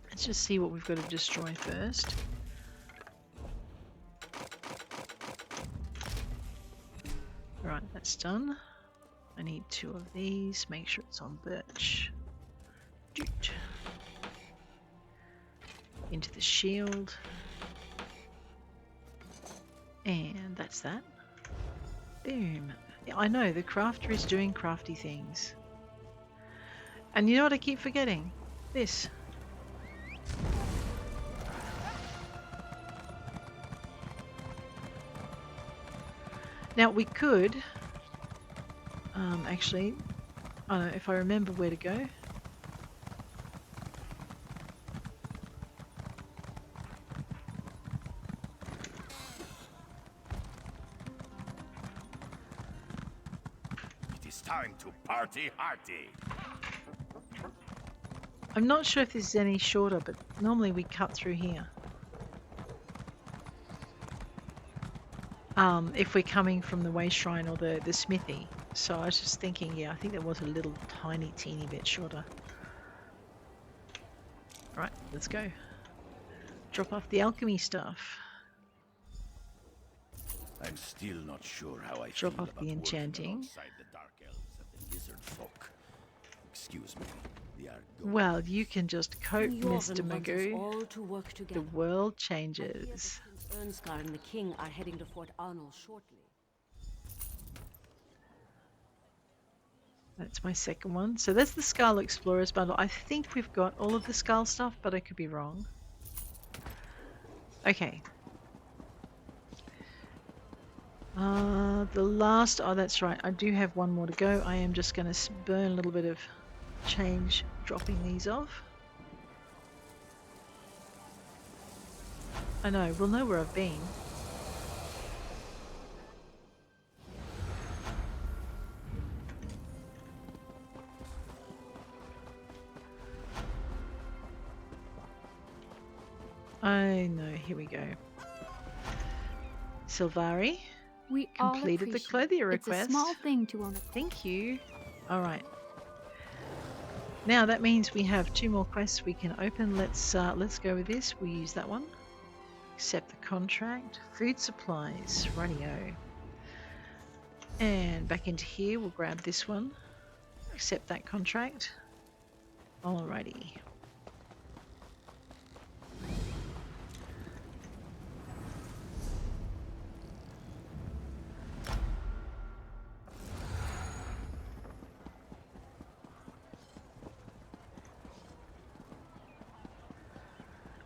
Let's just see what we've got to destroy first. Right, that's done. I need 2 of these. Make sure it's on birch. Doot. Into the shield. And that's that. Boom. Yeah, I know, the crafter is doing crafty things. And you know what I keep forgetting? This. Now we could, actually, I don't know if I remember where to go. It is time to party hearty. I'm not sure if this is any shorter, but normally we cut through here. If we're coming from the way shrine or the smithy. So I was just thinking, yeah, I think that was a little tiny, teeny bit shorter. Right, let's go. Drop off the alchemy stuff. I'm still not sure how I Drop feel off about the enchanting. outside the dark elves and the lizard folk. Excuse me, they are going. Well, you can just cope, King Mr. Jorvin wants us Magoo. all to work The together. world I hear changes. that Prince Ernskar and the king are heading to Fort Arnold shortly. That's my second one. So that's the Skull Explorers bundle. I think we've got all of the Skull stuff, but I could be wrong. Okay. The last... Oh, that's right. I do have one more to go. I am just going to burn a little bit of change dropping these off. I know. We'll know where I've been. I know. Here we go. Silvari. We all Completed the appreciate clothing it. It's request. a small thing to own a Thank you. Alright. Now that means we have 2 more quests we can open. Let's go with this. We'll use that one. Accept the contract. Food supplies. Radio. And back into here, we'll grab this one. Accept that contract. Alrighty.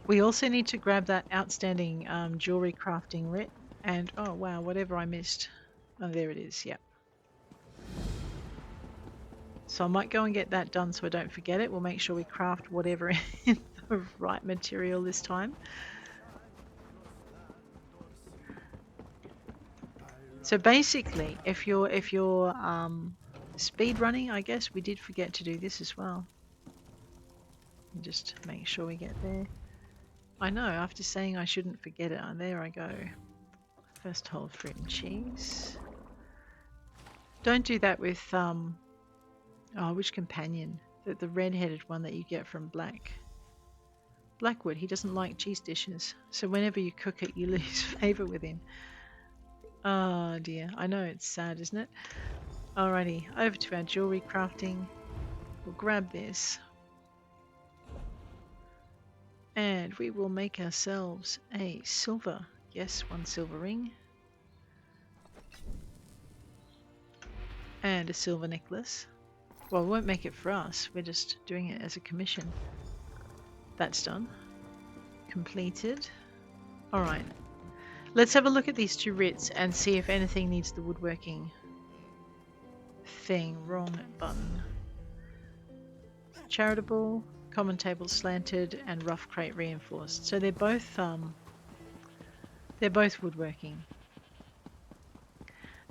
We also need to grab that outstanding jewelry crafting writ. And, oh wow, whatever I missed. Oh, there it is, yep. So I might go and get that done so I don't forget it. We'll make sure we craft whatever in the right material this time. So basically, if you're speed running, I guess we did forget to do this as well. Just make sure we get there. I know, after saying I shouldn't forget it, there I go. First whole fruit and cheese. Don't do that with, oh, which companion? The red-headed one that you get from Blackwood. He doesn't like cheese dishes. So whenever you cook it, you lose favour with him. Oh dear, I know, it's sad, isn't it? Alrighty, over to our jewelry crafting. We'll grab this. And we will make ourselves a silver. Yes, 1 silver ring. And a silver necklace. Well, we won't make it for us. We're just doing it as a commission. That's done. Completed. Alright. Let's have a look at these 2 writs and see if anything needs the woodworking thing. Wrong button. Charitable, common table slanted, and rough crate reinforced. So they're both woodworking.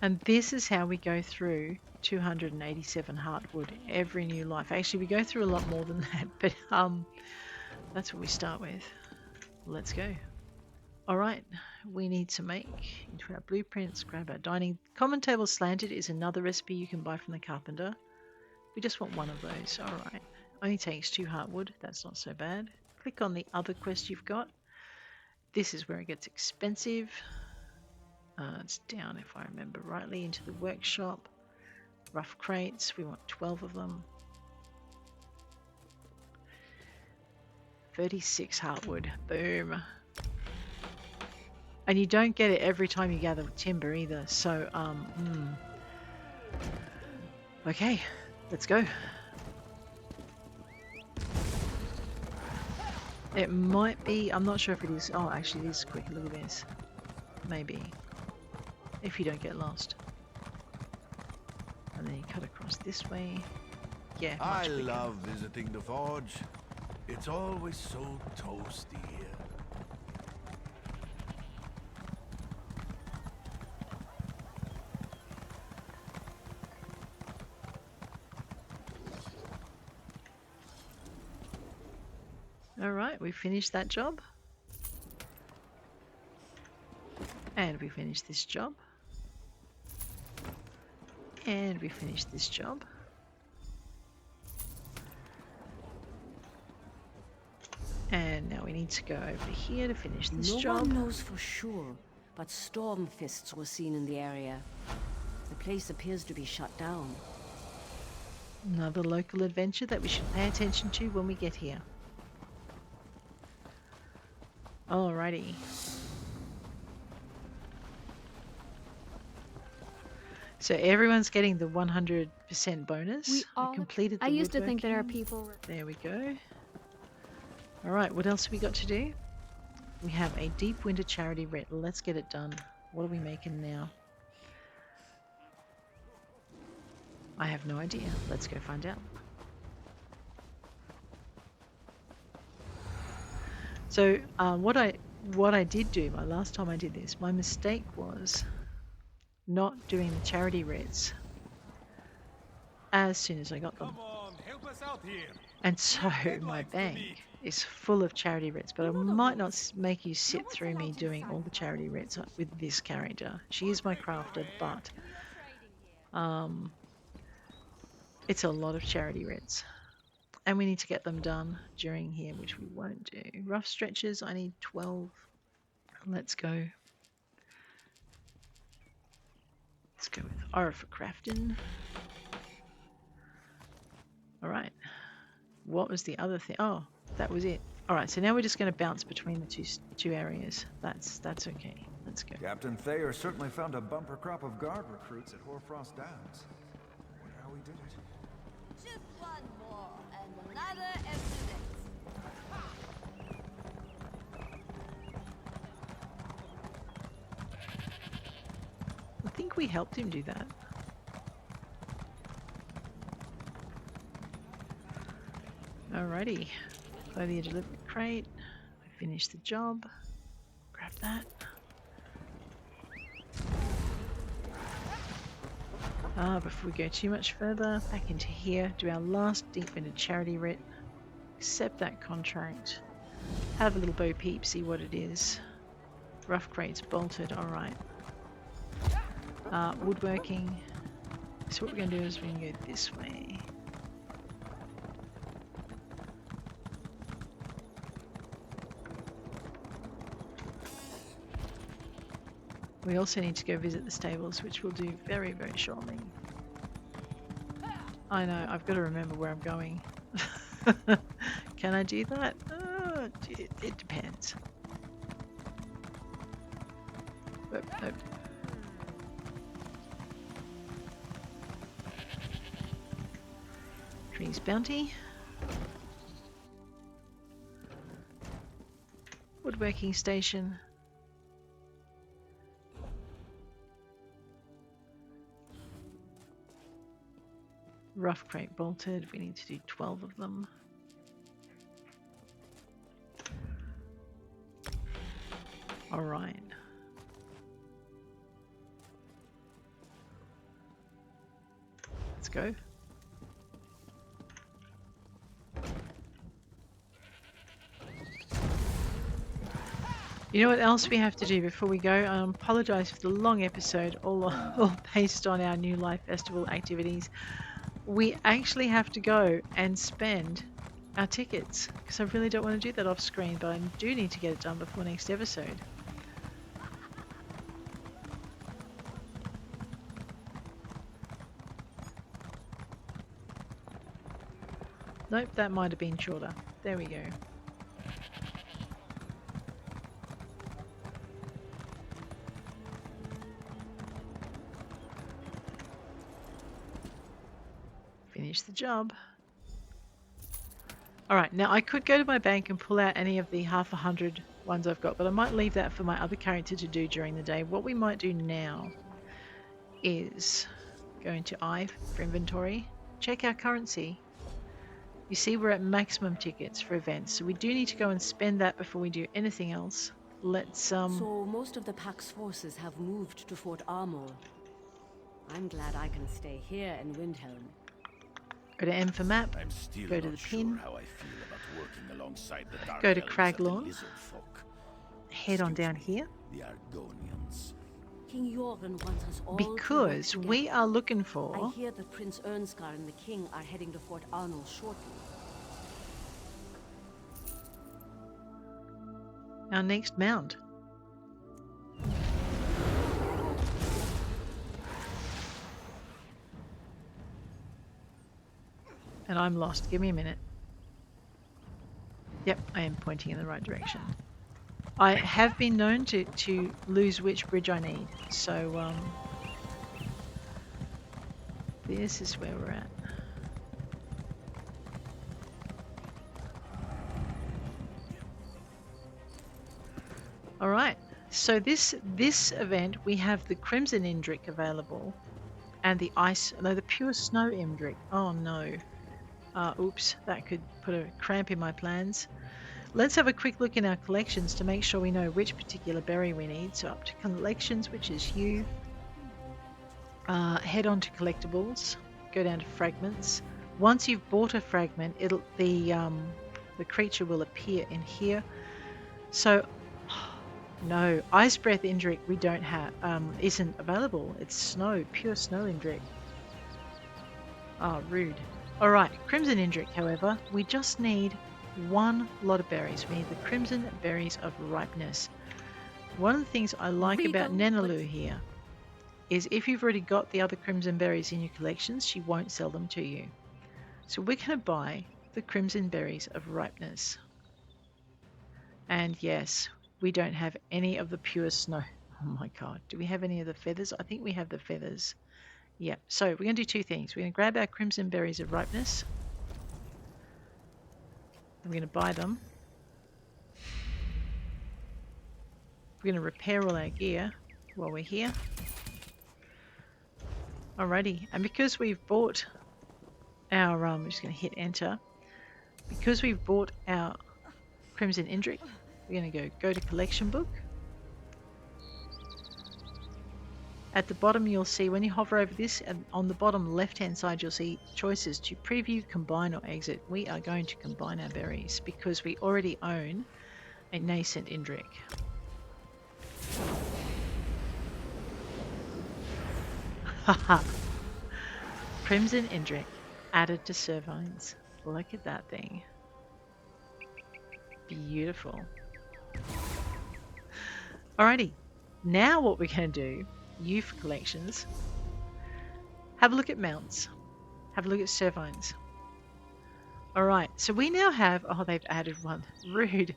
And this is how we go through 287 heartwood every new life. Actually, we go through a lot more than that, but that's what we start with. Let's go. Alright, we need to make into our blueprints, grab our dining. Common table slanted is another recipe you can buy from the carpenter. We just want 1 of those. Alright, only takes 2 heartwood, that's not so bad. Click on the other quest you've got. This is where it gets expensive. It's down, if I remember rightly, into the workshop. Rough crates, we want 12 of them. 36 heartwood, boom. And you don't get it every time you gather timber either, so, okay, let's go. It might be, I'm not sure if it is, oh, actually it is quick, look at this. Maybe. If you don't get lost. And then you cut across this way. Yeah, much I quicker. love visiting the forge. It's always so toasty here. Alright, we finished that job. And we finished this job. And we finished this job. And now we need to go over here to finish this No job. one knows for sure, but storm fists were seen in the area. The place appears to be shut down. Another local adventure that we should pay attention to when we get here. Alrighty. So everyone's getting the 100% bonus. I completed the I used to think that our woodworking. people were... There we go. Alright, what else have we got to do? We have a deep winter charity writ. Let's get it done. What are we making now? I have no idea. Let's go find out. So what I did do, my last time I did this, my mistake was not doing the charity writs as soon as I got them. Come on, help us out here. And so my bank is full of charity writs, but I might not make you sit through me doing all the charity writs with this character. She is my crafter, but it's a lot of charity writs. And we need to get them done during here, which we won't do. Rough stretches, I need 12. Let's go. Let's go with Orphan crafting. Alright. What was the other thing? Oh, that was it. Alright, so now we're just going to bounce between the two areas. That's okay. Let's go. Captain Thayer certainly found a bumper crop of guard recruits at Hoarfrost Downs. Wonder how he did it. Just one more and another evidence. I think we helped him do that. Alrighty. Play the delivery crate. I finished the job. Grab that. Before we go too much further, back into here, do our last deep into charity writ. Accept that contract. Have a little bo peep, see what it is. Rough crates bolted, alright. Woodworking. So what we're going to do is we're going to go this way. We also need to go visit the stables, which we'll do very, very shortly. I know, I've got to remember where I'm going. Can I do that? It depends. Nope. Trees bounty. Woodworking station. Rough crate bolted. We need to do 12 of them. Alright. Let's go. You know what else we have to do before we go? I apologise for the long episode, all based on our New Life Festival activities. We actually have to go and spend our tickets, because I really don't want to do that off screen, but I do need to get it done before next episode. Nope, that might have been shorter. There we go. Finish the job. Alright, now I could go to my bank and pull out any of the 100 ones I've got, but I might leave that for my other character to do during the day. What we might do now is go into I for inventory, check our currency. You see we're at maximum tickets for events, so we do need to go and spend that before we do anything else. Let's So most of the Pack's forces have moved to Fort Armor. I'm glad I can stay here in Windhelm. Go to M for map, I'm still go to the not pin, sure how I feel about working alongside the dark go to elves and the Craglorn, lizard folk. head on down here. The Argonians. King Jorgen wants us all Because to work we together. are looking for... I hear that Prince Ernskar and the king are heading to Fort Arnold shortly. our next mount. And I'm lost. Give me a minute. Yep, I am pointing in the right direction. I have been known to lose which bridge I need. So, this is where we're at. Alright, so this event we have the Crimson Indrik available and the the pure snow Indrik. Oh no. Oops, that could put a cramp in my plans. Let's have a quick look in our collections to make sure we know which particular berry we need. So up to collections, which is you. Head on to collectibles. Go down to fragments. Once you've bought a fragment, the creature will appear in here. So no, Ice Breath Indrik we don't have, isn't available. It's snow, pure snow Indrik. Ah, rude. Alright, Crimson Indrik, however, we just need one lot of berries. We need the Crimson Berries of Ripeness. One of the things I like about Nenalu here is if you've already got the other Crimson Berries in your collections, she won't sell them to you. So we're going to buy the Crimson Berries of Ripeness. And yes, we don't have any of the pure snow. Oh my god, do we have any of the feathers? I think we have the feathers. Yeah, so we're going to do two things. We're going to grab our Crimson Berries of Ripeness. I'm going to buy them. We're going to repair all our gear while we're here. Alrighty, and because we've bought our, I'm just going to hit enter. Because we've bought our Crimson Indrik, we're going to go to collection book. At the bottom you'll see, when you hover over this, and on the bottom left hand side you'll see choices to preview, combine or exit. We are going to combine our berries because we already own a nascent Indrik. Haha. Crimson Indrik added to Servines. Look at that thing. Beautiful. Alrighty, now what we're going to do, you for collections, have a look at mounts. Have a look at Servines. Alright, so we now have... Oh, they've added one. Rude.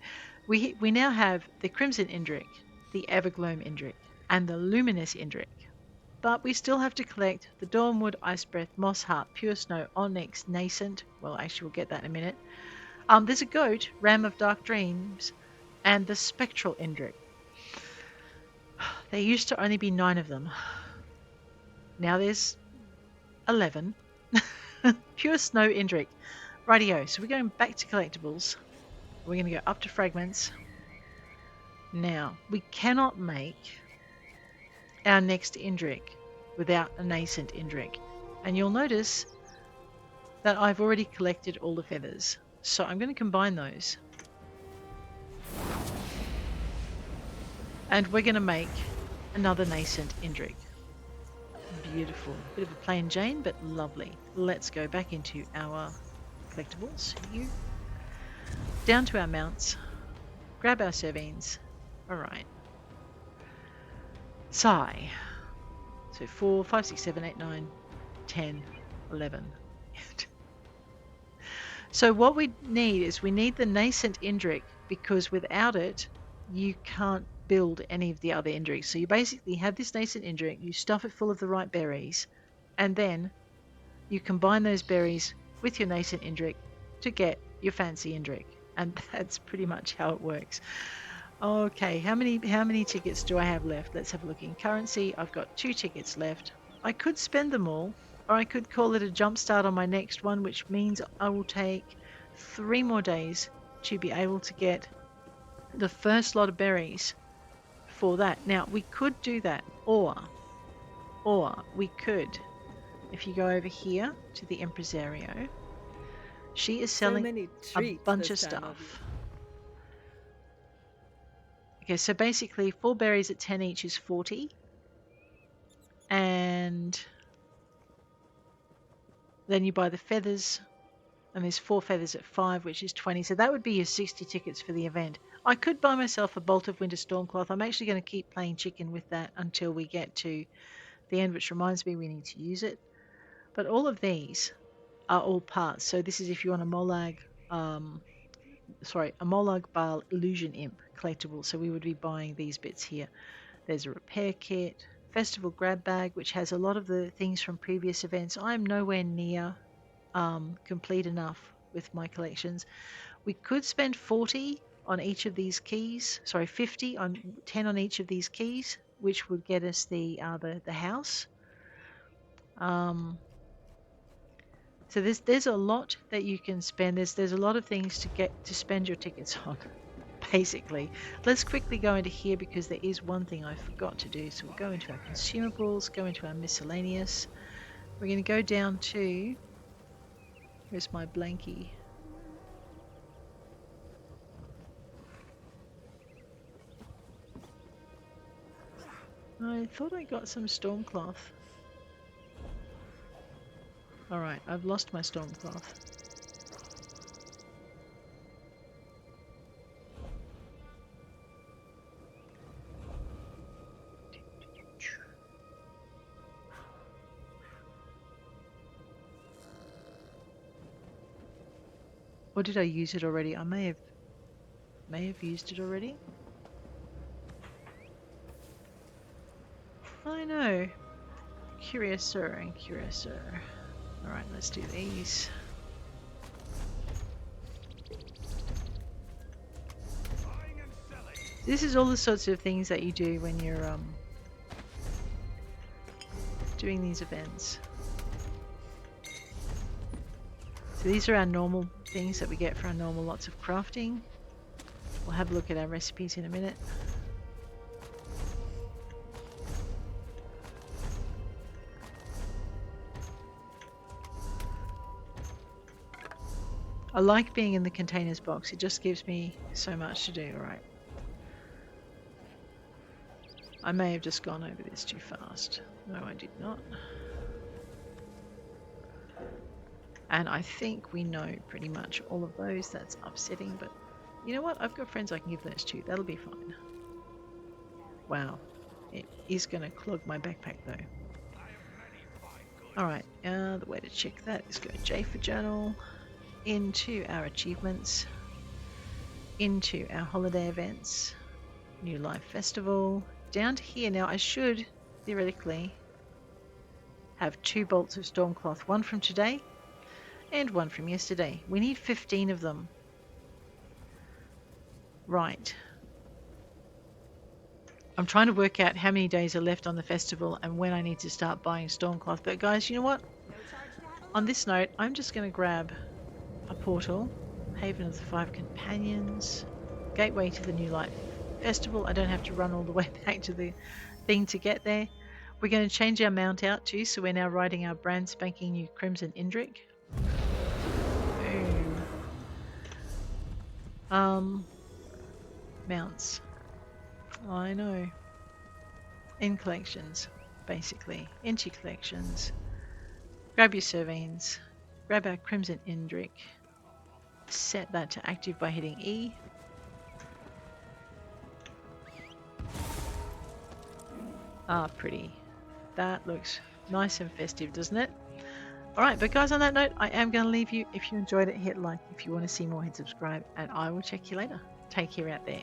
We now have the Crimson Indrik, the Evergloam Indrik, and the Luminous Indrik. But we still have to collect the Dawnwood, Icebreath, Mossheart, Pure Snow, Onyx, Nascent. Well, actually, we'll get that in a minute. There's a Goat, Ram of Dark Dreams, and the Spectral Indrik. There used to only be 9 of them. Now there's 11. Pure Snow Indrik. Rightio, so we're going back to collectibles. We're going to go up to fragments. Now, we cannot make our next Indrik without a nascent Indrik. And you'll notice that I've already collected all the feathers. So I'm going to combine those. And we're going to make another nascent Indrik. Beautiful. Bit of a plain Jane, but lovely. Let's go back into our collectibles. Down to our mounts. Grab our Servines. Alright. Sigh. So 4, 5, 6, 7, 8, 9, 10, 11. So what we need is we need the nascent Indrik, because without it you can't build any of the other Indriks. So you basically have this nascent Indrik, you stuff it full of the right berries, and then you combine those berries with your nascent Indrik to get your fancy Indrik. And that's pretty much how it works. Okay, how many tickets do I have left? Let's have a look in currency. I've got 2 tickets left. I could spend them all, or I could call it a jump start on my next one, which means I will take 3 more days to be able to get the first lot of berries for that. Now, we could do that, or we could, if you go over here to the Impresario, she is selling a bunch of stuff. Okay, so basically 4 berries at 10 each is 40. And then you buy the feathers, and there's 4 feathers at 5, which is 20. So that would be your 60 tickets for the event. I could buy myself a Bolt of Winter Stormcloth. I'm actually going to keep playing chicken with that until we get to the end, which reminds me we need to use it. But all of these are all parts. So this is if you want a Molag, a Molag Bal Illusion Imp collectible. So we would be buying these bits here. There's a repair kit, Festival Grab Bag, which has a lot of the things from previous events. I'm nowhere near complete enough with my collections. We could spend 40 on each of these keys. Sorry, 50 on 10 on each of these keys, which would get us the house. So there's a lot that you can spend. There's a lot of things to spend your tickets on, basically. Let's quickly go into here because there is one thing I forgot to do. So we'll go into our consumables, go into our miscellaneous. We're going to go down to, where's my blankie? I thought I got some Stormcloth. Alright, I've lost my Stormcloth. Or did I use it already? I may have used it already. I know. Curiouser and Curiouser. Alright, let's do these. This is all the sorts of things that you do when you're doing these events. So these are our normal things that we get for our normal lots of crafting. We'll have a look at our recipes in a minute. I like being in the containers box. It just gives me so much to do. Alright. I may have just gone over this too fast. No, I did not. And I think we know pretty much all of those. That's upsetting, but you know what? I've got friends I can give those to. That'll be fine. Wow. It is going to clog my backpack though. Alright, the way to check that is go J for journal, into our achievements, into our holiday events, New Life Festival, down to here. Now I should, theoretically, have 2 bolts of Stormcloth, one from today and one from yesterday. We need 15 of them. Right. I'm trying to work out how many days are left on the festival and when I need to start buying Stormcloth. But guys, you know what? On this note, I'm just going to grab a portal, Haven of the 5 Companions, gateway to the New Life Festival. I don't have to run all the way back to the thing to get there. We're going to change our mount out too, so we're now riding our brand spanking new Crimson Indrik. Boom. Mounts. I know. In collections, basically. Into collections. Grab your Observances. Grab our Crimson Indrik. Set that to active by hitting E. Ah, pretty. That looks nice and festive, doesn't it? Alright, but guys, on that note, I am going to leave you. If you enjoyed it, hit like. If you want to see more, hit subscribe. And I will check you later. Take care out there.